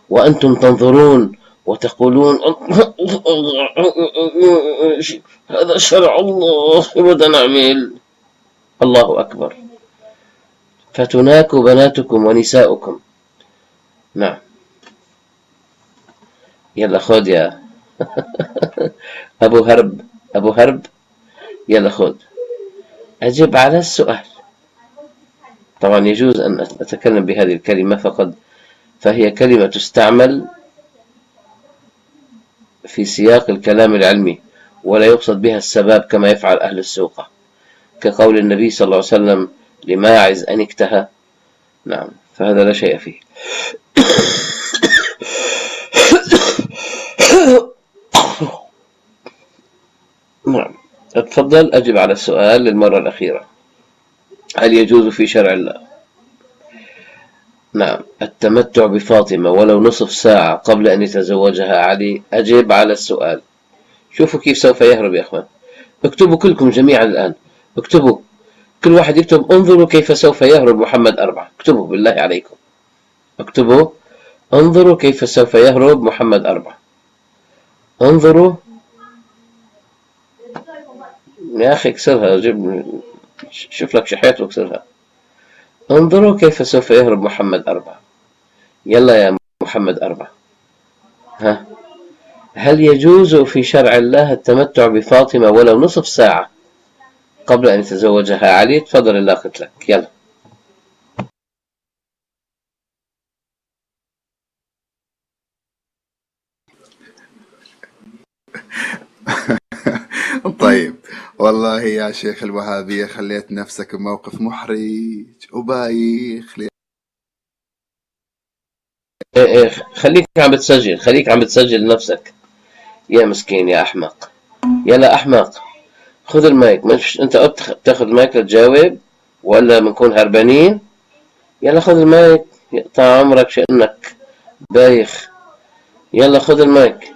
وأنتم تنظرون وتقولون هذا شرع الله بدنا نعمل. الله أكبر. فتناك بناتكم ونساؤكم. نعم. يلا خذ يا أبو هرب، يلا خذ أجب على السؤال. طبعا يجوز أن أتكلم بهذه الكلمة فهي كلمة تستعمل في سياق الكلام العلمي، ولا يقصد بها السباب كما يفعل أهل السوق، كقول النبي صلى الله عليه وسلم لماعز أن اكتهى. نعم، فهذا لا شيء فيه. نعم، أتفضل أجب على السؤال للمرة الأخيرة. هل يجوز في شرع الله نعم التمتع بفاطمة ولو نصف ساعة قبل أن يتزوجها علي؟ أجب على السؤال. شوفوا كيف سوف يهرب يا أخوان. اكتبوا كلكم جميعا الآن، اكتبوا، كل واحد يكتب انظروا كيف سوف يهرب محمد 4. اكتبوا بالله عليكم، اكتبوا انظروا كيف سوف يهرب محمد 4. انظروا يا أخي، اكسرها، شوف لك شحيات واكسرها. انظروا كيف سوف يهرب محمد 4. يلا يا محمد 4. ها، هل يجوز في شرع الله التمتع بفاطمة ولو نصف ساعة قبل أن يتزوجها علي؟ تفضل الله قلت لك. يلا. طيب والله يا شيخ الوهابية خليت نفسك بموقف محرج وبايخ. إيه خليك عم بتسجل نفسك يا مسكين يا أحمق. يلا أحمق، خذ المايك. مش أنت قلت تاخذ المايك لتجاوب ولا بنكون هربانين؟ يلا خذ المايك، يقطع عمرك شأنك بايخ. يلا خذ المايك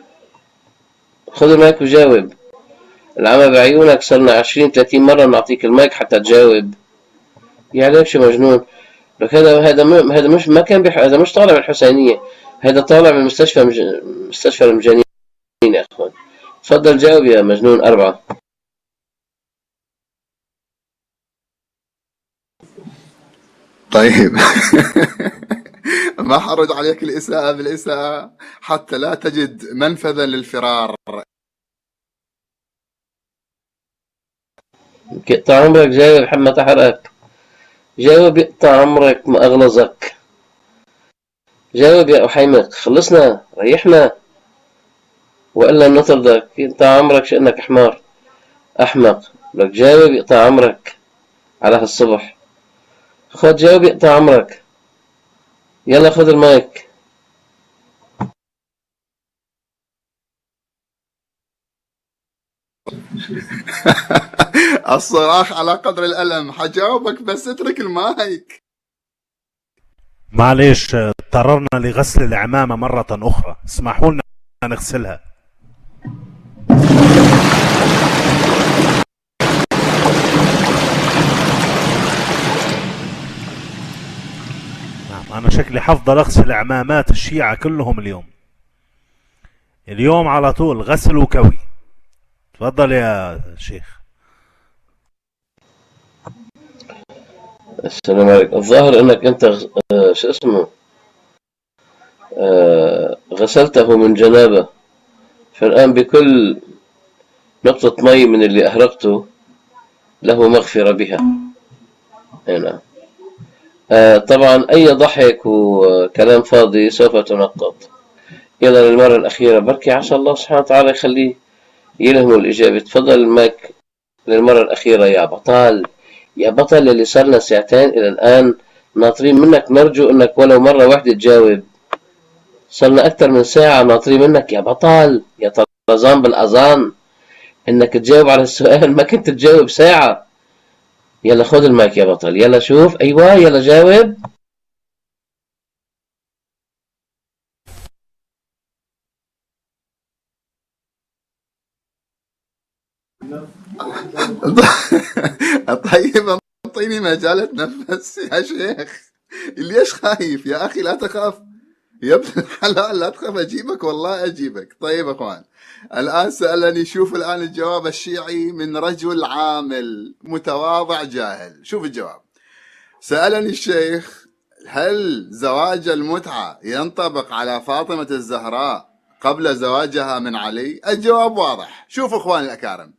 وجاوب. العمى بعيونك، صرنا 20-30 مرة نعطيك المايك حتى تجاوب. يا عليك شو مجنون. لك هذا مش ما كان هذا مش طالع من الحسينية، هذا طالع من مستشفى المجانين يا اخوان. تفضل جاوب يا مجنون 4. طيب ما حرج عليك الإساءة بالإساءة حتى لا تجد منفذا للفرار. يقطع عمرك، جاوب محمد أحرقك. جاوب يقطع عمرك ما أغلظك. جاوب يا أحيمق، خلصنا ريحنا وإلا نطردك. يقطع عمرك شأنك حمار أحمق. لك جاوب يقطع عمرك على هالصبح. خد جاوب يقطع عمرك. يلا خذ المايك. الصراخ على قدر الألم. حجاوبك بس اترك المايك. معليش، اضطررنا لغسل العمامة مرة أخرى، اسمحوا لنا نغسلها. نعم، أنا شكلي حفضل أغسل عمامات الشيعة كلهم اليوم على طول غسل وكوي. تفضل يا شيخ. السلام عليكم. الظاهر انك انت شو اسمه غسلته من جنابه، فالآن بكل نقطة مي من اللي أهرقته له مغفرة بها. هنا طبعا أي ضحك وكلام فاضي سوف تنقط. يلا للمرة الأخيرة، بركي عسى الله سبحانه وتعالى يخليه يلهموا الإجابة. تفضل المايك للمرة الأخيرة يا بطل. يا بطل اللي صارنا ساعتين إلى الآن ناطرين منك، نرجو إنك ولو مرة واحدة تجاوب. صرنا أكثر من ساعة ناطرين منك يا بطل، يا طرزان بالأذان، إنك تجاوب على السؤال. ما كنت تجاوب ساعة. يلا خذ المايك يا بطل. يلا شوف، أيوة يلا جاوب. طيب اعطيني مجال اتنفس يا شيخ. ليش خايف يا اخي؟ لا تخاف يا ابن الحلال، لا تخاف، اجيبك والله اجيبك. طيب اخوان، الان سألني، شوف الان الجواب الشيعي من رجل عامل متواضع جاهل. شوف الجواب. سألني الشيخ: هل زواج المتعة ينطبق على فاطمة الزهراء قبل زواجها من علي؟ الجواب واضح. شوف اخواني الاكارم،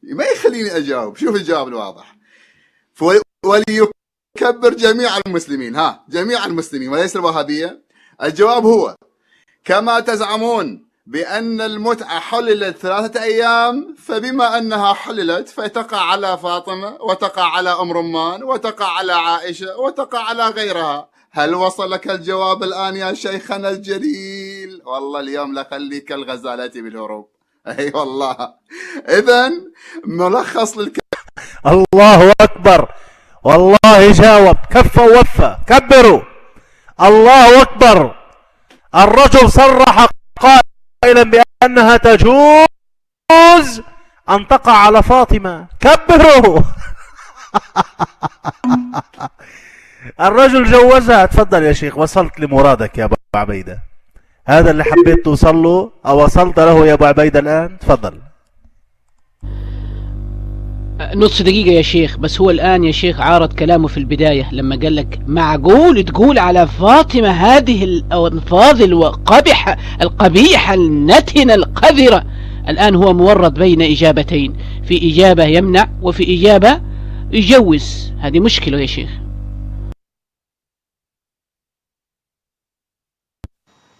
ما يخليني اجاوب. شوف الجواب الواضح: وليكبر جميع المسلمين، جميع المسلمين وليس الوهابية. الجواب هو: كما تزعمون بأن المتعة حللت 3 أيام، فبما أنها حللت فتقع على فاطمة وتقع على أم رمان وتقع على عائشة وتقع على غيرها. هل وصلك الجواب الآن يا شيخنا الجليل؟ والله اليوم لخليك الغزالة بالهروب. أي والله. إذن ملخص الله أكبر، والله جاوب، كفى ووفى، كبروا. الله أكبر. الرجل صرح قائلا بأنها تجوز أن تقع على فاطمة. كبروا. الرجل جوزها. تفضل يا شيخ، وصلت لمرادك يا أبو عبيدة. هذا اللي حبيت توصل له أو وصلت له يا أبو عبيدة الآن؟ تفضل. نص دقيقة يا شيخ بس. هو الآن يا شيخ عارض كلامه في البداية لما قال لك معقول تقول على فاطمة هذه الألفاظ القبيحة النتنة القذرة. الآن هو مورط بين إجابتين، في إجابة يمنع وفي إجابة يجوز. هذه مشكلة يا شيخ.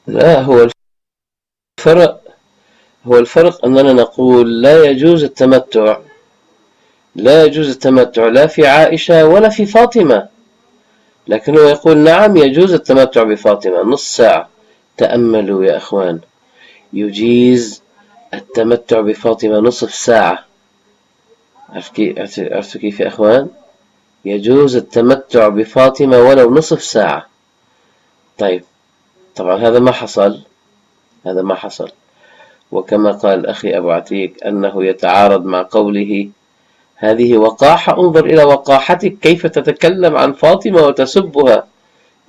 لا، هو الفرق أننا نقول لا يجوز التمتع لا يجوز التمتع لا في عائشة ولا في فاطمة، لكنه يقول نعم يجوز التمتع بفاطمة نص ساعة. تأملوا يا أخوان، يجيز التمتع بفاطمة نصف ساعة. عرفتوا كيف يا أخوان؟ يجوز التمتع بفاطمة ولو نصف ساعة. طيب طبعا هذا ما حصل، وكما قال أخي أبو عتيق أنه يتعارض مع قوله هذه وقاحة، انظر إلى وقاحتك كيف تتكلم عن فاطمة وتسبها،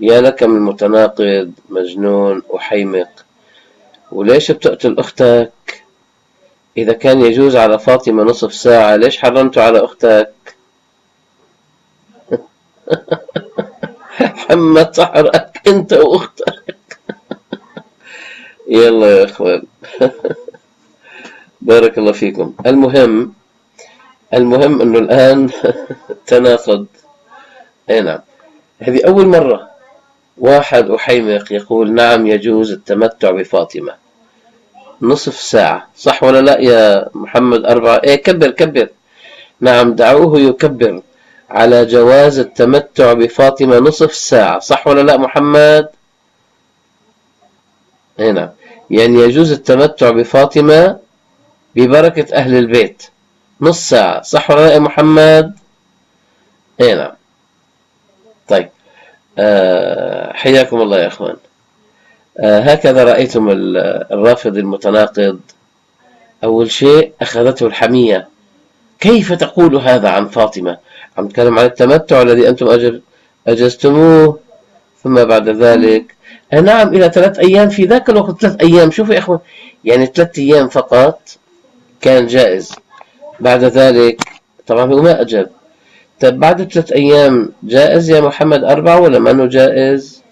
يا لك من متناقض مجنون وحيمق. وليش بتقتل أختك؟ إذا كان يجوز على فاطمة نصف ساعة ليش حرمته على أختك؟ حمد صحرك أنت وأختك. يلا يا أخوان. بارك الله فيكم. المهم أنه الآن تناقض. أي نعم، هذه أول مرة واحد أحيمق يقول نعم يجوز التمتع بفاطمة نصف ساعة. صح ولا لا يا محمد 4؟ إيه كبر. نعم دعوه يكبر على جواز التمتع بفاطمة نصف ساعة. صح ولا لا محمد؟ إيه نعم، يعني يجوز التمتع بفاطمة ببركة أهل البيت نص ساعة. صح ولا لا يا محمد؟ إيه نعم. طيب حياكم الله يا أخوان. هكذا رأيتم الرافض المتناقض. أول شيء أخذته الحمية، كيف تقول هذا عن فاطمة؟ عم نتكلم عن التمتع الذي أنتم أجزتموه. ثم بعد ذلك نعم إلى 3 أيام، في ذاك الوقت 3 أيام. شوفوا يا أخوان، يعني 3 أيام فقط كان جائز. بعد ذلك طبعا هو ما أجاب. طيب بعد 3 أيام جائز يا محمد 4 ولا ما أنه جائز؟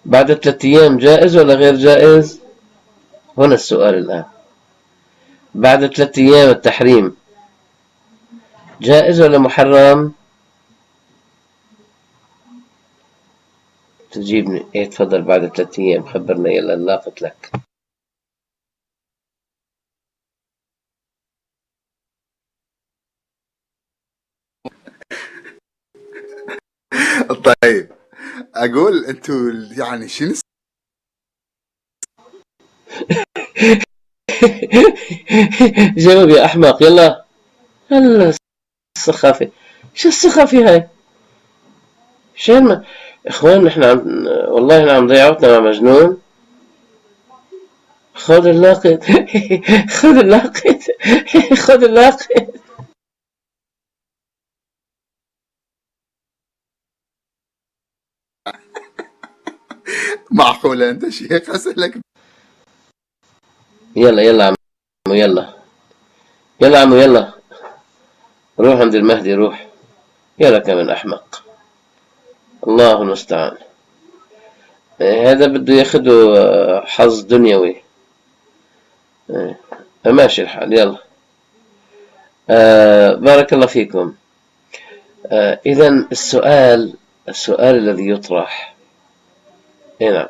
بعد 3 أيام جائز ولا غير جائز؟ هنا السؤال الآن. بعد 3 أيام التحريم جائز ولا محرم؟ تجيبني إيه تفضل. بعد 3 أيام خبرنا، يلا نلاقط لك. طيب اقول انتوا يعني شنو جاوب يا أحمق. يلا السخافة. شو السخافة هاي؟ شان إخوان نحن والله عم نضيع وقتنا مع مجنون. خذ اللاقط. خذ اللاقط. معقولة انت شيخ اسألك؟ يلا عمو يلا عمو يلا روح عند المهدي روح. يا لك من أحمق، الله المستعان. هذا بده ياخده حظ دنيوي. ماشي الحال. يلا بارك الله فيكم. إذن السؤال الذي يطرح، نعم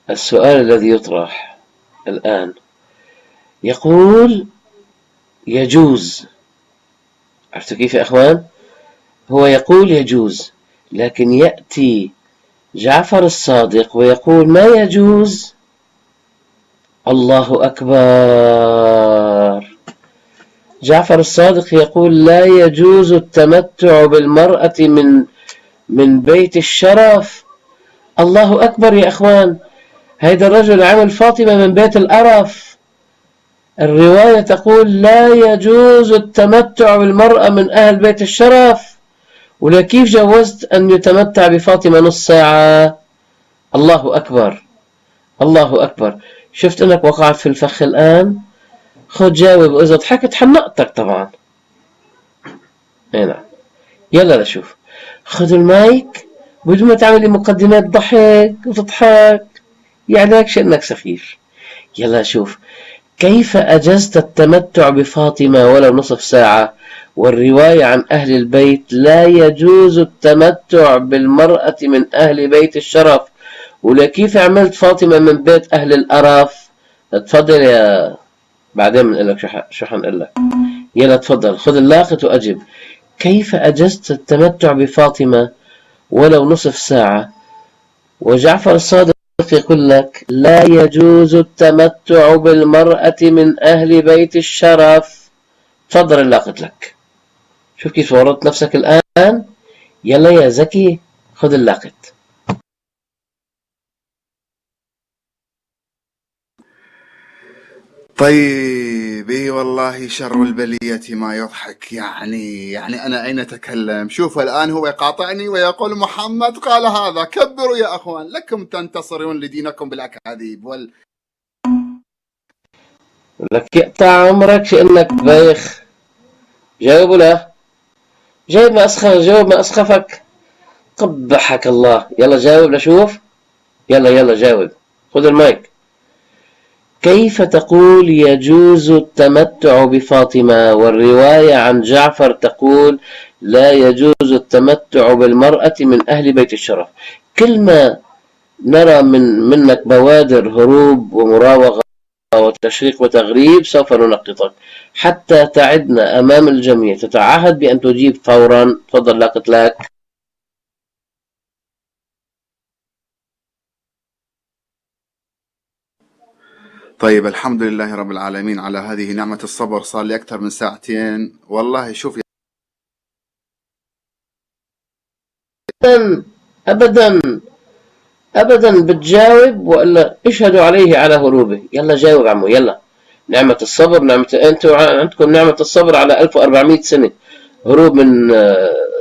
السؤال الذي يطرح الآن يقول يجوز. عرفتوا كيف يا أخوان؟ هو يقول يجوز، لكن يأتي جعفر الصادق ويقول ما يجوز. الله أكبر. جعفر الصادق يقول لا يجوز التمتع بالمرأة من بيت الشرف. الله أكبر يا أخوان، هيدا الرجل عمل فاطمة من بيت الأرف. الرواية تقول لا يجوز التمتع بالمرأة من أهل بيت الشرف، ولكيف جوزت أن يتمتع بفاطمة نص ساعة؟ الله أكبر. الله أكبر. شفت أنك وقعت في الفخ الآن؟ خد جاوب، وإذا ضحكت حنقطك طبعا. نعم. يلا نشوف. خذ المايك بدون ما تعملي مقدمات ضحك وتضحك، يعني شأنك سخيف. يلا شوف كيف أجزت التمتع بفاطمة ولو نصف ساعة، والرواية عن أهل البيت لا يجوز التمتع بالمرأة من أهل بيت الشرف، ولكيف عملت فاطمة من بيت أهل الأرف. تفضل يا بعدين بنقول لك شو حنقول لك. يلا تفضل خذ اللاقط وأجب. كيف أجزت التمتع بفاطمة ولو نصف ساعة؟ وجعفر الصادق يقول لك لا يجوز التمتع بالمرأة من أهل بيت الشرف. تفضل اللاقط لك. شوف كيف ورطت نفسك الآن. يلا يا زكي خذ اللاقط. طيب اي والله شر البلية ما يضحك. يعني أنا أين أتكلم؟ شوف الآن هو يقاطعني ويقول محمد قال هذا. كبروا يا أخوان، لكم تنتصرون لدينكم بالأكاذيب لك يقطع عمرك شأنك بايخ. جاوبوا له. جاوب ما أسخفك. قبحك الله. يلا جاوب لشوف. يلا جاوب. خذ المايك. كيف تقول يجوز التمتع بفاطمة والرواية عن جعفر تقول لا يجوز التمتع بالمرأة من أهل بيت الشرف؟ كل ما نرى منك بوادر هروب ومراوغة وتشريق وتغريب سوف ننقطك حتى تعدنا أمام الجميع. تتعهد بأن تجيب فورا. تفضل لاقط لك. طيب الحمد لله رب العالمين على هذه نعمة الصبر. صار لي أكثر من ساعتين والله. شوف أبدا بتجاوب وإلا اشهدوا عليه على هروبه. يلا جاوب عمو. يلا. نعمة الصبر. أنتوا عندكم نعمة الصبر على 1400 سنة هروب من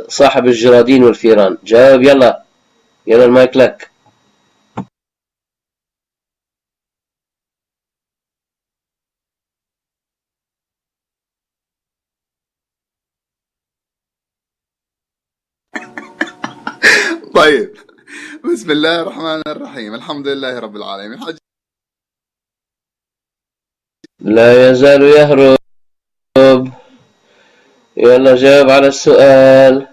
صاحب الجرادين والفيران. جاوب. يلا المايك لك. طيب بسم الله الرحمن الرحيم. الحمد لله رب العالمين. لا يزال يهرب. يلا جاوب على السؤال.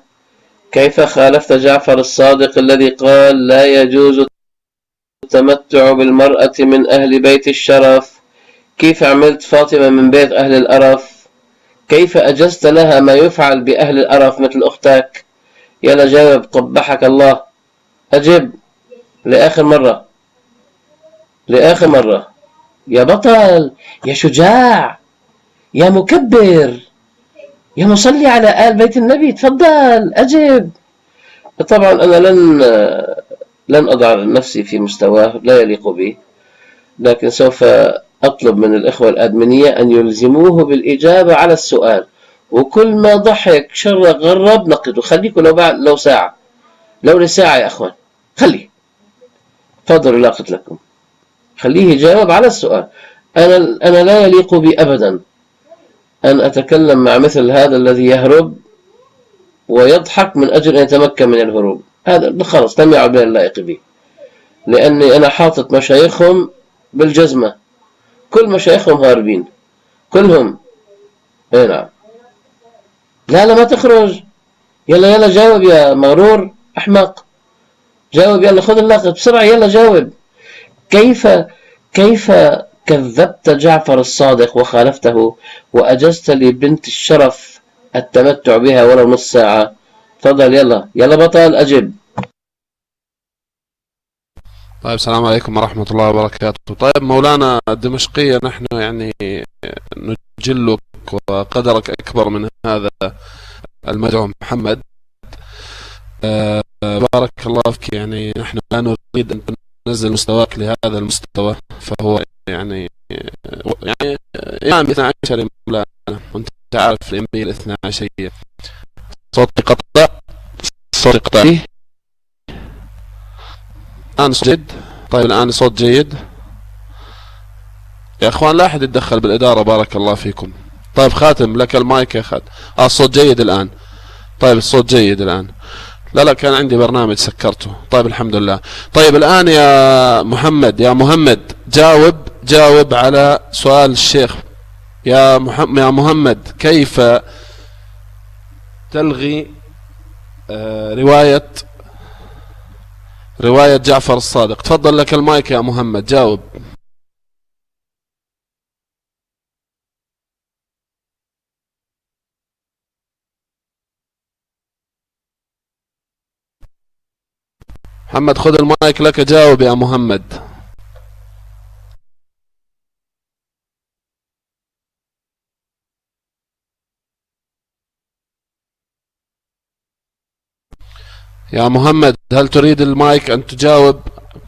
كيف خالفت جعفر الصادق الذي قال لا يجوز التمتع بالمرأة من أهل بيت الشرف؟ كيف عملت فاطمة من بيت أهل الأرف؟ كيف أجزت لها ما يفعل بأهل الأرف مثل أختك؟ يلا جاوب. قبحك الله. أجب لآخر مرة. يا بطل، يا شجاع، يا مكبر، يا مصلي على آل بيت النبي. تفضل أجب. طبعا أنا لن أضع نفسي في مستواه لا يليق بي، لكن سوف أطلب من الإخوة الأدمنية أن يلزموه بالإجابة على السؤال. وكل ما ضحك شرق غرب نقده. خليكم لو ساعة، لو لساعة يا أخوان. خليه. تفضلوا لاقط لكم. خليه يجاوب على السؤال. أنا لا يليق بي أبدا أن أتكلم مع مثل هذا الذي يهرب ويضحك من أجل أن يتمكن من الهروب. هذا خلاص لم يعد من اللائق به، لأني أنا حاطط مشايخهم بالجزمة. كل مشايخهم هاربين كلهم. اي نعم. لا ما تخرج. يلا جاوب يا مغرور أحمق. جاوب. يلا خذ اللقب بسرعة. يلا جاوب. كيف كذبت جعفر الصادق وخالفته وأجزت لبنت الشرف التمتع بها ولو نص ساعة؟ تفضل. يلا بطل أجب. طيب السلام عليكم ورحمة الله وبركاته. طيب مولانا الدمشقية، نحن يعني نجلك وقدرك أكبر من هذا المدعو محمد. بارك الله فيك. يعني نحن لا نريد أن ننزل مستواك لهذا المستوى، فهو يعني إمام 12 مولانا، وأنت تعرف الإمامية الاثنى عشرية. صوتي قطع. الآن صوت جيد. طيب الآن صوت جيد يا أخوان. لا أحد يتدخل بالإدارة. بارك الله فيكم. طيب خاتم لك المايك يا خاتم. الصوت جيد الآن. طيب الصوت جيد الآن. لا كان عندي برنامج سكرته. طيب الحمد لله. طيب الآن يا محمد جاوب على سؤال الشيخ. يا محمد، كيف تلغي رواية جعفر الصادق؟ تفضل لك المايك يا محمد. جاوب. محمد خذ المايك لك، جاوب يا محمد. يا محمد هل تريد المايك أن تجاوب؟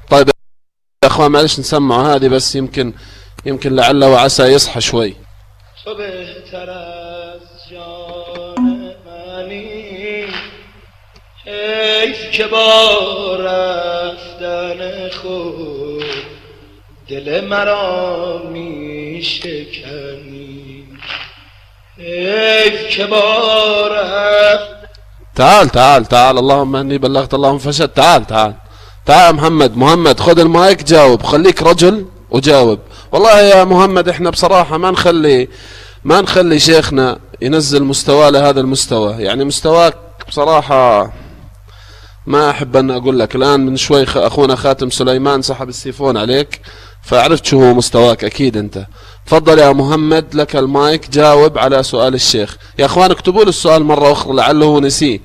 طيب يا أخوان معلش نسمعه هذه بس، يمكن لعل وعسى يصحى شوي. تو بهتر از جان منی، حیف که با رفتن خود دل مرا می شکنی، حیف که با رفتن. تعال اللهم اني بلغت اللهم فشد. تعال محمد خذ المايك جاوب، خليك رجل وجاوب. والله يا محمد احنا بصراحة ما نخلي شيخنا ينزل مستواه لهذا المستوى، يعني مستواك بصراحة ما احب ان اقول لك. الان من شوي اخونا خاتم سليمان سحب السيفون عليك، فعرفت شو هو مستواك اكيد انت. تفضل يا محمد لك المايك، جاوب على سؤال الشيخ. يا اخوان اكتبوا له السؤال مرة اخرى لعله هو نسيه.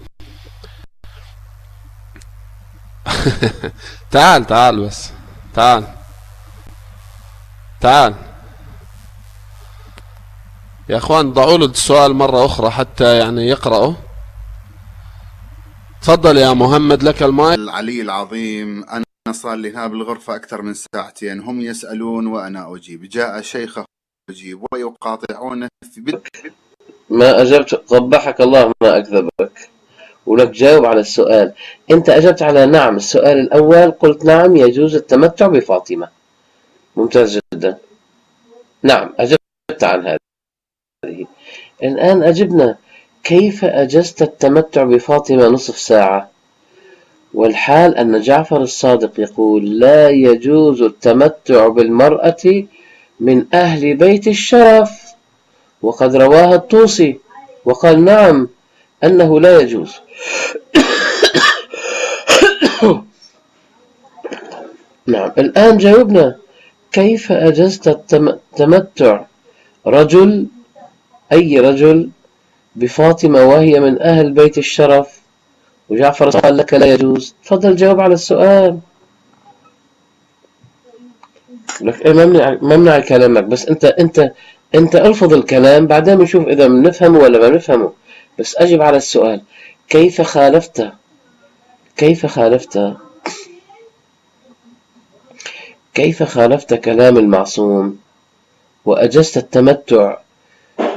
تعال بس تعال يا اخوان، ضعوا له السؤال مرة اخرى حتى يعني يقرأه. تفضل يا محمد لك المايك. العلي العظيم، أنا صار لي هنا بالغرفة أكثر من ساعتين، هم يسألون وأنا أجيب، جاء شيخ أجيب ويقاطعون في ما أجبت، قبحك الله ما أكذبك، ولك جاوب على السؤال. أنت أجبت على نعم السؤال الأول، قلت نعم يجوز التمتع بفاطمة، ممتاز جدا، نعم أجبت عن هذه. الآن أجبنا كيف أجزت التمتع بفاطمة نصف ساعة، والحال أن جعفر الصادق يقول لا يجوز التمتع بالمرأة من أهل بيت الشرف، وقد رواها الطوسي وقال نعم أنه لا يجوز. نعم الآن جاوبنا كيف أجزت التمتع أي رجل بفاطمة وهي من أهل بيت الشرف، وجعفر قال لك لا يجوز. تفضل جاوب على السؤال. لك ممنع كلامك، بس انت الفظ الكلام بعدين بنشوف اذا بنفهمه ولا ما بنفهمه، بس اجب على السؤال. كيف خالفت كلام المعصوم وأجزت التمتع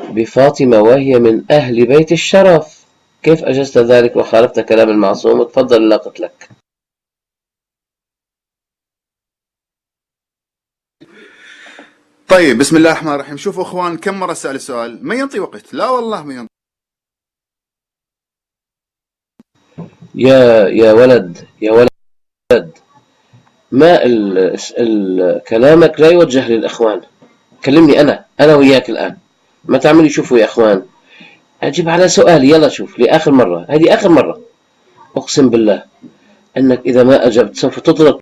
بفاطمة وهي من أهل بيت الشرف؟ كيف أجزت ذلك وخالفت كلام المعصوم؟ تفضل لا قتلك. طيب بسم الله الرحمن الرحيم. شوفوا اخوان، كم مرة سأل السؤال ما ينطي وقت، لا والله ما ينطي. يا ولد ما كلامك لا يوجه للإخوان، كلمني أنا وياك الآن، ما تعملي شوفوا يا إخوان. أجيب على سؤالي، يلا شوف لآخر مرة، هذه آخر مرة، أقسم بالله أنك إذا ما أجبت سوف تطرد،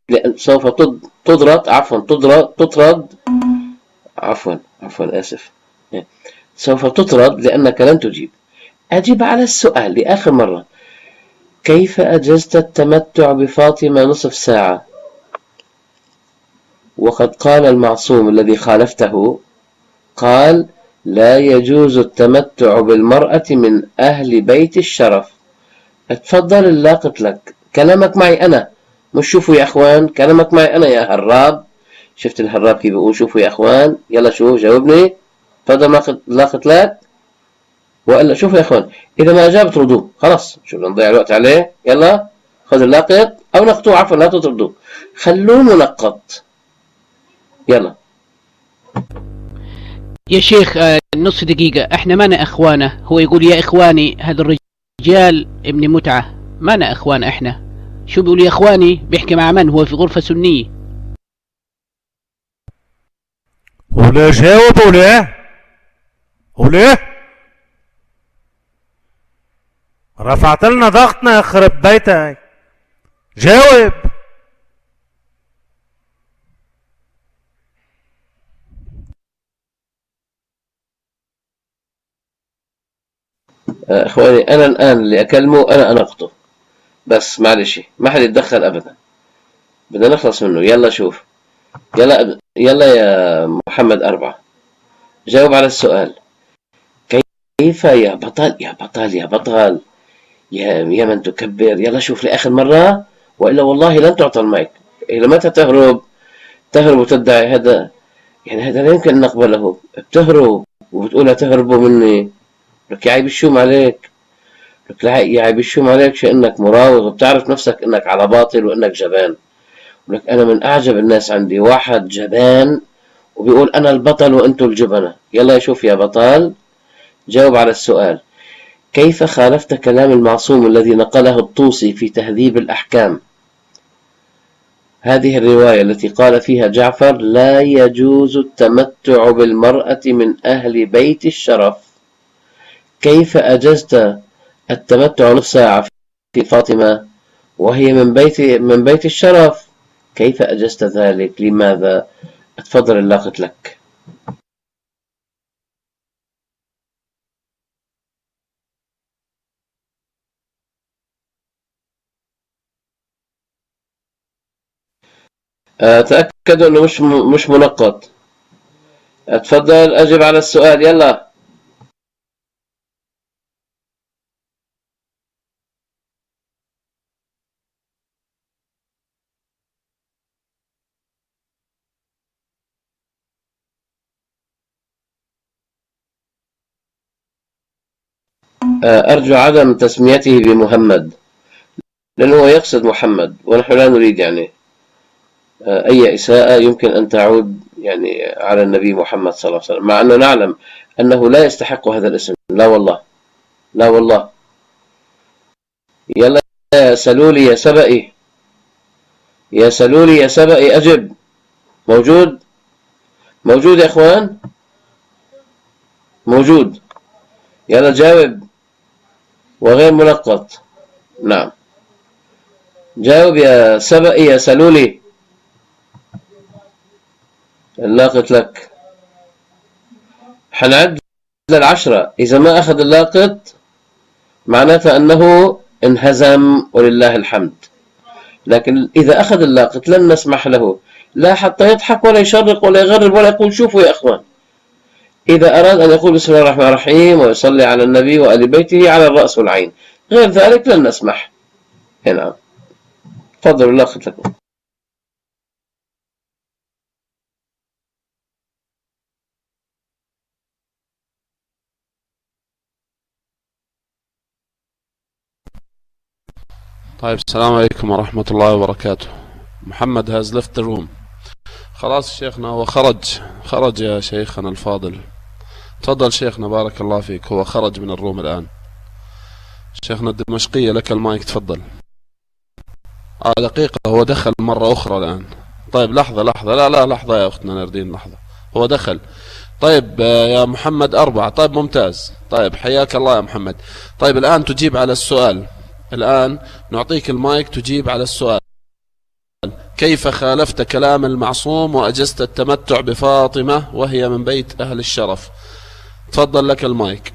آسف، سوف تطرد لأنك لن تجيب. أجيب على السؤال لآخر مرة. كيف أجزت التمتع بفاطمة نصف ساعة وقد قال المعصوم الذي خالفته، قال لا يجوز التمتع بالمرأة من أهل بيت الشرف. اتفضل اللي قلت لك، كلامك معي أنا، مش شوفوا يا أخوان، كلامك معي أنا يا هراب. شفت الهراب كيف بيقول شوفوا يا أخوان؟ يلا شوف جاوبني، تفضل لا قلت لك، وإلا شوفوا يا أخوان إذا ما أجاب تردوه، خلاص شو بدنا نضيع الوقت عليه. يلا خذ اللاقط أو نقطوه، عفوا لا تطردوه، خلوه منقط. يلا يا شيخ نص دقيقة، احنا مانا اخوانه، هو يقول يا اخواني، هذا الرجال ابن متعة، مانا اخوان احنا. شو بيقول يا اخواني؟ بيحكي مع من؟ هو في غرفة سنية. وليه جاوب؟ وليه رفعت لنا ضغطنا يخرب بيتك؟ جاوب. اخواني انا الان اللي اكلمه انا انقطه، بس معلش ما حد يتدخل ابدا. بدنا نخلص منه. يلا شوف، يلا يا محمد 4، جاوب على السؤال. كيف يا بطل يا بطل يا بطل يا من تكبر؟ يلا شوف لآخر مرة، وإلا والله لن تعطى المايك. إذا متى تهرب وتدعي هذا، يعني هذا لا يمكن أن نقبله. بتهرب وبتقول تهربوا مني، لك يا عيب الشوم عليك، لك يا عيب الشوم عليك شأنك مراوغ وبتعرف نفسك أنك على باطل وأنك جبان. ولك أنا من أعجب الناس عندي واحد جبان وبيقول أنا البطل وأنتوا الجبنة. يلا شوف يا بطل، جاوب على السؤال. كيف خالفت كلام المعصوم الذي نقله الطوسي في تهذيب الأحكام، هذه الرواية التي قال فيها جعفر لا يجوز التمتع بالمرأة من أهل بيت الشرف؟ كيف أجزت التمتع نصف ساعة في فاطمة وهي من بيت الشرف؟ كيف أجزت ذلك؟ لماذا؟ اتفضل اللاقط لك. تأكدوا أنه مش منقط. اتفضل أجب على السؤال يلا. أرجو عدم تسميته بمحمد، لأنه هو يقصد محمد ونحن لا نريد يعني أي إساءة يمكن أن تعود يعني على النبي محمد صلى الله عليه وسلم، مع أنه نعلم أنه لا يستحق هذا الاسم. لا والله، لا والله. يلا يا سلولي يا سبئي، يا سلولي يا سبئي أجب. موجود؟ موجود يا إخوان؟ موجود. يلا جاوب وغير منقط. نعم جاوب يا سبئي يا سلولي. اللاقط لك. حنعد لل10، إذا ما أخذ اللاقط معناته أنه انهزم ولله الحمد. لكن إذا أخذ اللاقط لن نسمح له لا حتى يضحك ولا يشرق ولا يغرب ولا يقول شوفوا يا إخوان. إذا أراد أن يقول بسم الله الرحمن الرحيم ويصلي على النبي وآل بيته على الرأس والعين، غير ذلك لن نسمح. نعم تفضلوا اللاقط لكم. طيب السلام عليكم ورحمة الله وبركاته. محمد has left the room. خلاص شيخنا هو خرج يا شيخنا الفاضل. تفضل شيخنا بارك الله فيك، هو خرج من الروم الآن. شيخنا الدمشقية لك المايك تفضل. دقيقة، هو دخل مرة أخرى الآن. طيب لحظة لا لحظة يا أختنا ناردين، لحظة هو دخل. طيب يا محمد 4. طيب ممتاز. طيب حياك الله يا محمد. طيب الآن تجيب على السؤال، الآن نعطيك المايك تجيب على السؤال. كيف خالفت كلام المعصوم وأجزت التمتع بفاطمة وهي من بيت أهل الشرف؟ تفضل لك المايك.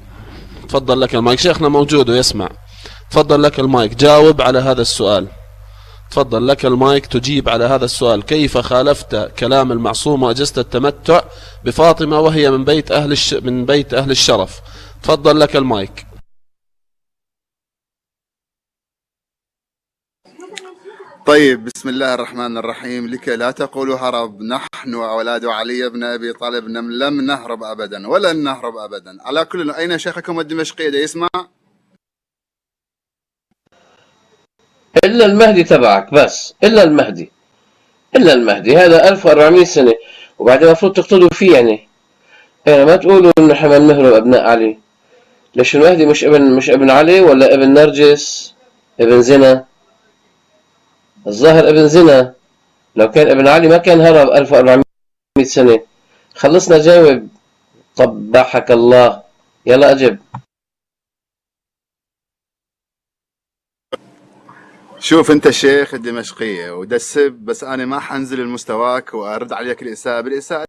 تفضل لك المايك، شيخنا موجود ويسمع. تفضل لك المايك، جاوب على هذا السؤال. تفضل لك المايك تجيب على هذا السؤال. كيف خالفت كلام المعصوم وأجزت التمتع بفاطمة وهي من بيت أهل الشرف؟ تفضل لك المايك. طيب بسم الله الرحمن الرحيم. لكي لا تقولوا هرب، نحن أولاد علي بن أبي طالب لم نهرب أبدا ولن نهرب أبدا. على كل، أين شيخكم الدمشقي ده يسمع؟ إلا المهدي تبعك بس، إلا المهدي هذا 1400 سنة وبعدين المفروض تقتلوا فيه يعني ما تقولوا إنه حمل مهر أبناء علي. ليش المهدي مش ابن علي ولا ابن نرجس؟ ابن زنا، الظاهر ابن زنا. لو كان ابن علي ما كان هرب 1400 سنة. خلصنا جاوب. قبحك الله. يلا أجب. شوف انت الشيخ الدمشقية ودسب، بس انا ما حنزل لمستواك وارد عليك الاساءة بالاساءة.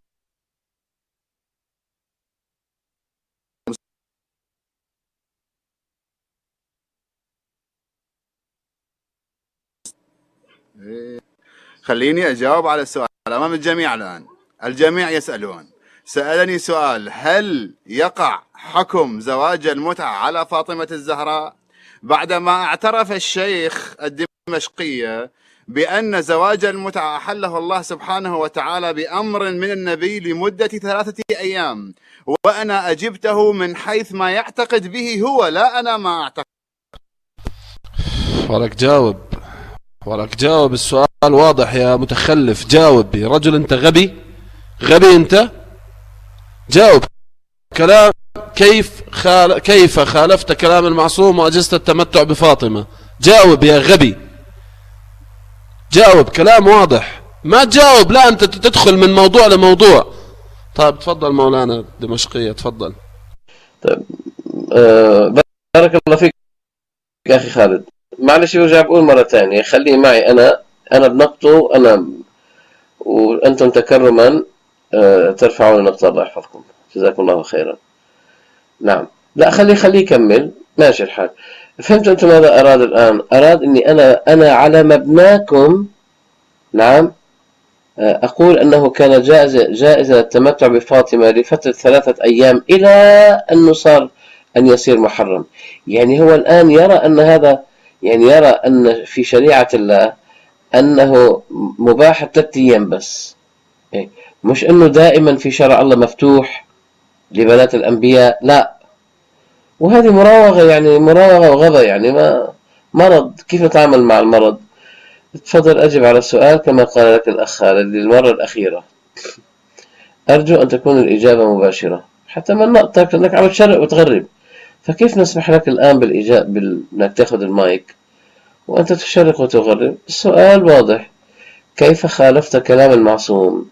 خليني أجاوب على السؤال أمام الجميع الآن. الجميع يسألون. سألني سؤال: هل يقع حكم زواج المتعة على فاطمة الزهراء؟ بعدما اعترف الشيخ الدمشقية بأن زواج المتعة أحله الله سبحانه وتعالى بأمر من النبي لمدة 3 أيام، وأنا أجبته من حيث ما يعتقد به هو، لا أنا ما أعتقد. ولك جاوب السؤال واضح يا متخلف. جاوب يا رجل، أنت غبي أنت. جاوب كلام. كيف خالفت كلام المعصوم وأجزت التمتع بفاطمة؟ جاوب يا غبي، جاوب كلام واضح. ما تجاوب، لا أنت تدخل من موضوع لموضوع. طيب تفضل مولانا دمشقية، تفضل. طيب بارك الله فيك يا أخي خالد. معلش برجع بقول مرة ثانية، خليه معي أنا بنقطه، أنا وأنتم تكرما ترفعون نقطة. الله يحفظكم، جزاكم الله خيرا. نعم، لا خليه يكمل، ماشي الحال. فهمت أنتم ماذا أراد الآن؟ أراد إني أنا على مبناكم، نعم، أقول أنه كان جائزة التمتع بفاطمة لفترة 3 أيام إلى أنه صار أن يصير محرم. يعني هو الآن يرى أن هذا، يعني يرى أن في شريعة الله أنه مباح 3 أيام بس، مش أنه دائما في شرع الله مفتوح لبنات الأنبياء، لا. وهذه مراوغة، يعني مراوغة وغبا، يعني ما مرض. كيف نتعامل مع المرض؟ تفضل أجب على السؤال كما قال لك الأخ خالد للمرة الأخيرة. أرجو أن تكون الإجابة مباشرة حتى ما نقطعك، لأنك عم تشرق وتغرب. فكيف نسمح لك الآن بالإجابة أنك تأخذ المايك وأنت تشرق وتغرب؟ السؤال واضح: كيف خالفت كلام المعصوم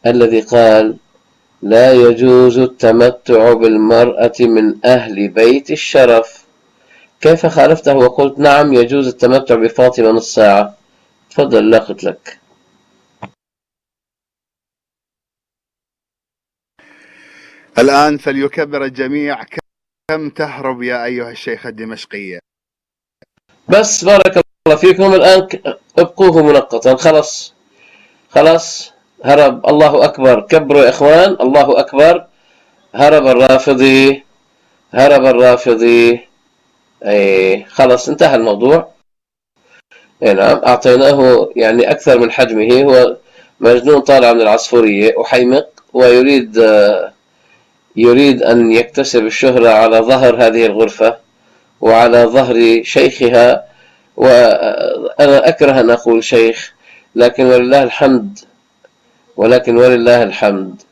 الذي قال لا يجوز التمتع بالمرأة من أهل بيت الشرف؟ كيف خالفته وقلت نعم يجوز التمتع بفاطمة نص ساعة؟ تفضل، لا قلت لك. الآن فليكبر الجميع. كم تهرب يا أيها الشيخ الدمشقية؟ بس بارك الله فيكم. الآن ابقوه منقطا. خلاص هرب. الله أكبر، كبروا يا إخوان، الله أكبر. هرب الرافضي. خلاص انتهى الموضوع. نعم، أعطيناه يعني أكثر من حجمه. هو مجنون طالع من العصفورية وحيمق، ويريد أن يكتسب الشهرة على ظهر هذه الغرفة وعلى ظهر شيخها. وأنا أكره أن أقول شيخ، لكن ولله الحمد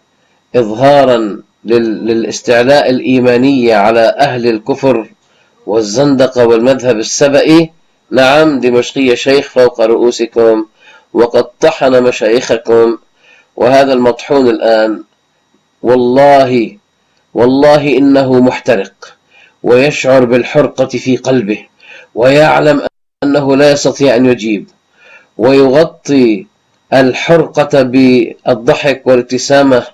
إظهارا للاستعلاء الإيمانية على أهل الكفر والزندقة والمذهب السبئي. نعم، دمشقية شيخ فوق رؤوسكم وقد طحن مشايخكم، وهذا المطحون الآن والله إنه محترق ويشعر بالحرقة في قلبه، ويعلم أنه لا يستطيع أن يجيب، ويغطي الحرقة بالضحك والابتسامة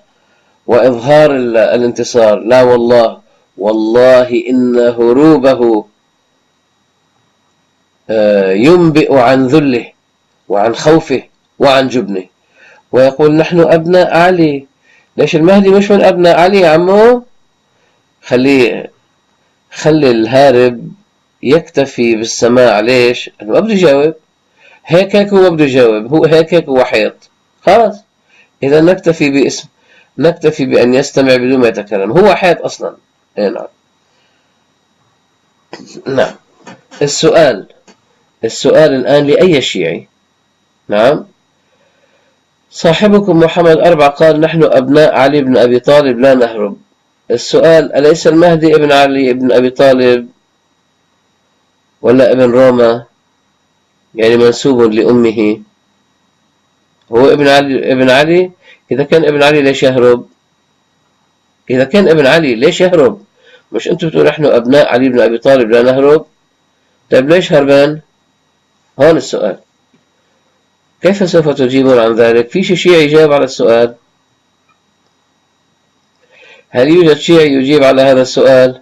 وإظهار الانتصار. لا والله إن هروبه ينبئ عن ذله وعن خوفه وعن جبنه، ويقول نحن أبناء علي. ليش المهدي مش من أبناء علي يا عمو؟ خلي الهارب يكتفي بالسماع. ليش؟ ما بده يجاوب. هيك هو بده يجاوب. هو هيك هو حيط. خلاص، إذا نكتفي بأن يستمع بدون ما يتكلم. هو حيط أصلا. نعم. السؤال الآن لأي شيعي. نعم، صاحبكم محمد 4 قال نحن أبناء علي بن أبي طالب لا نهرب. السؤال: أليس المهدي ابن علي ابن أبي طالب ولا ابن روما؟ يعني منسوب لأمه. هو ابن علي. إذا كان ابن علي ليش يهرب؟ مش أنتم بتقولوا نحن أبناء علي بن أبي طالب لا نهرب؟ طيب ليش هربان؟ هون السؤال. كيف سوف تجيبون عن ذلك؟ في شيعي يجاوب على السؤال؟ هل يوجد شيعي يجيب على هذا السؤال؟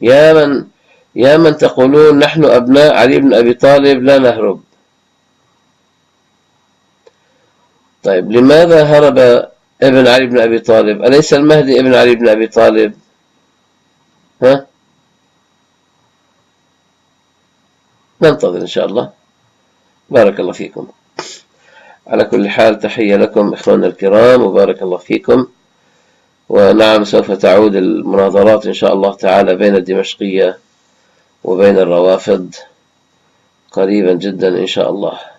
يا من تقولون نحن أبناء علي بن أبي طالب لا نهرب، طيب لماذا هرب ابن علي بن أبي طالب؟ أليس المهدي ابن علي بن أبي طالب؟ ها؟ ننتظر إن شاء الله. بارك الله فيكم. على كل حال تحية لكم إخواننا الكرام وبارك الله فيكم. ونعم سوف تعود المناظرات إن شاء الله تعالى بين الدمشقية وبين الروافض قريبا جدا إن شاء الله.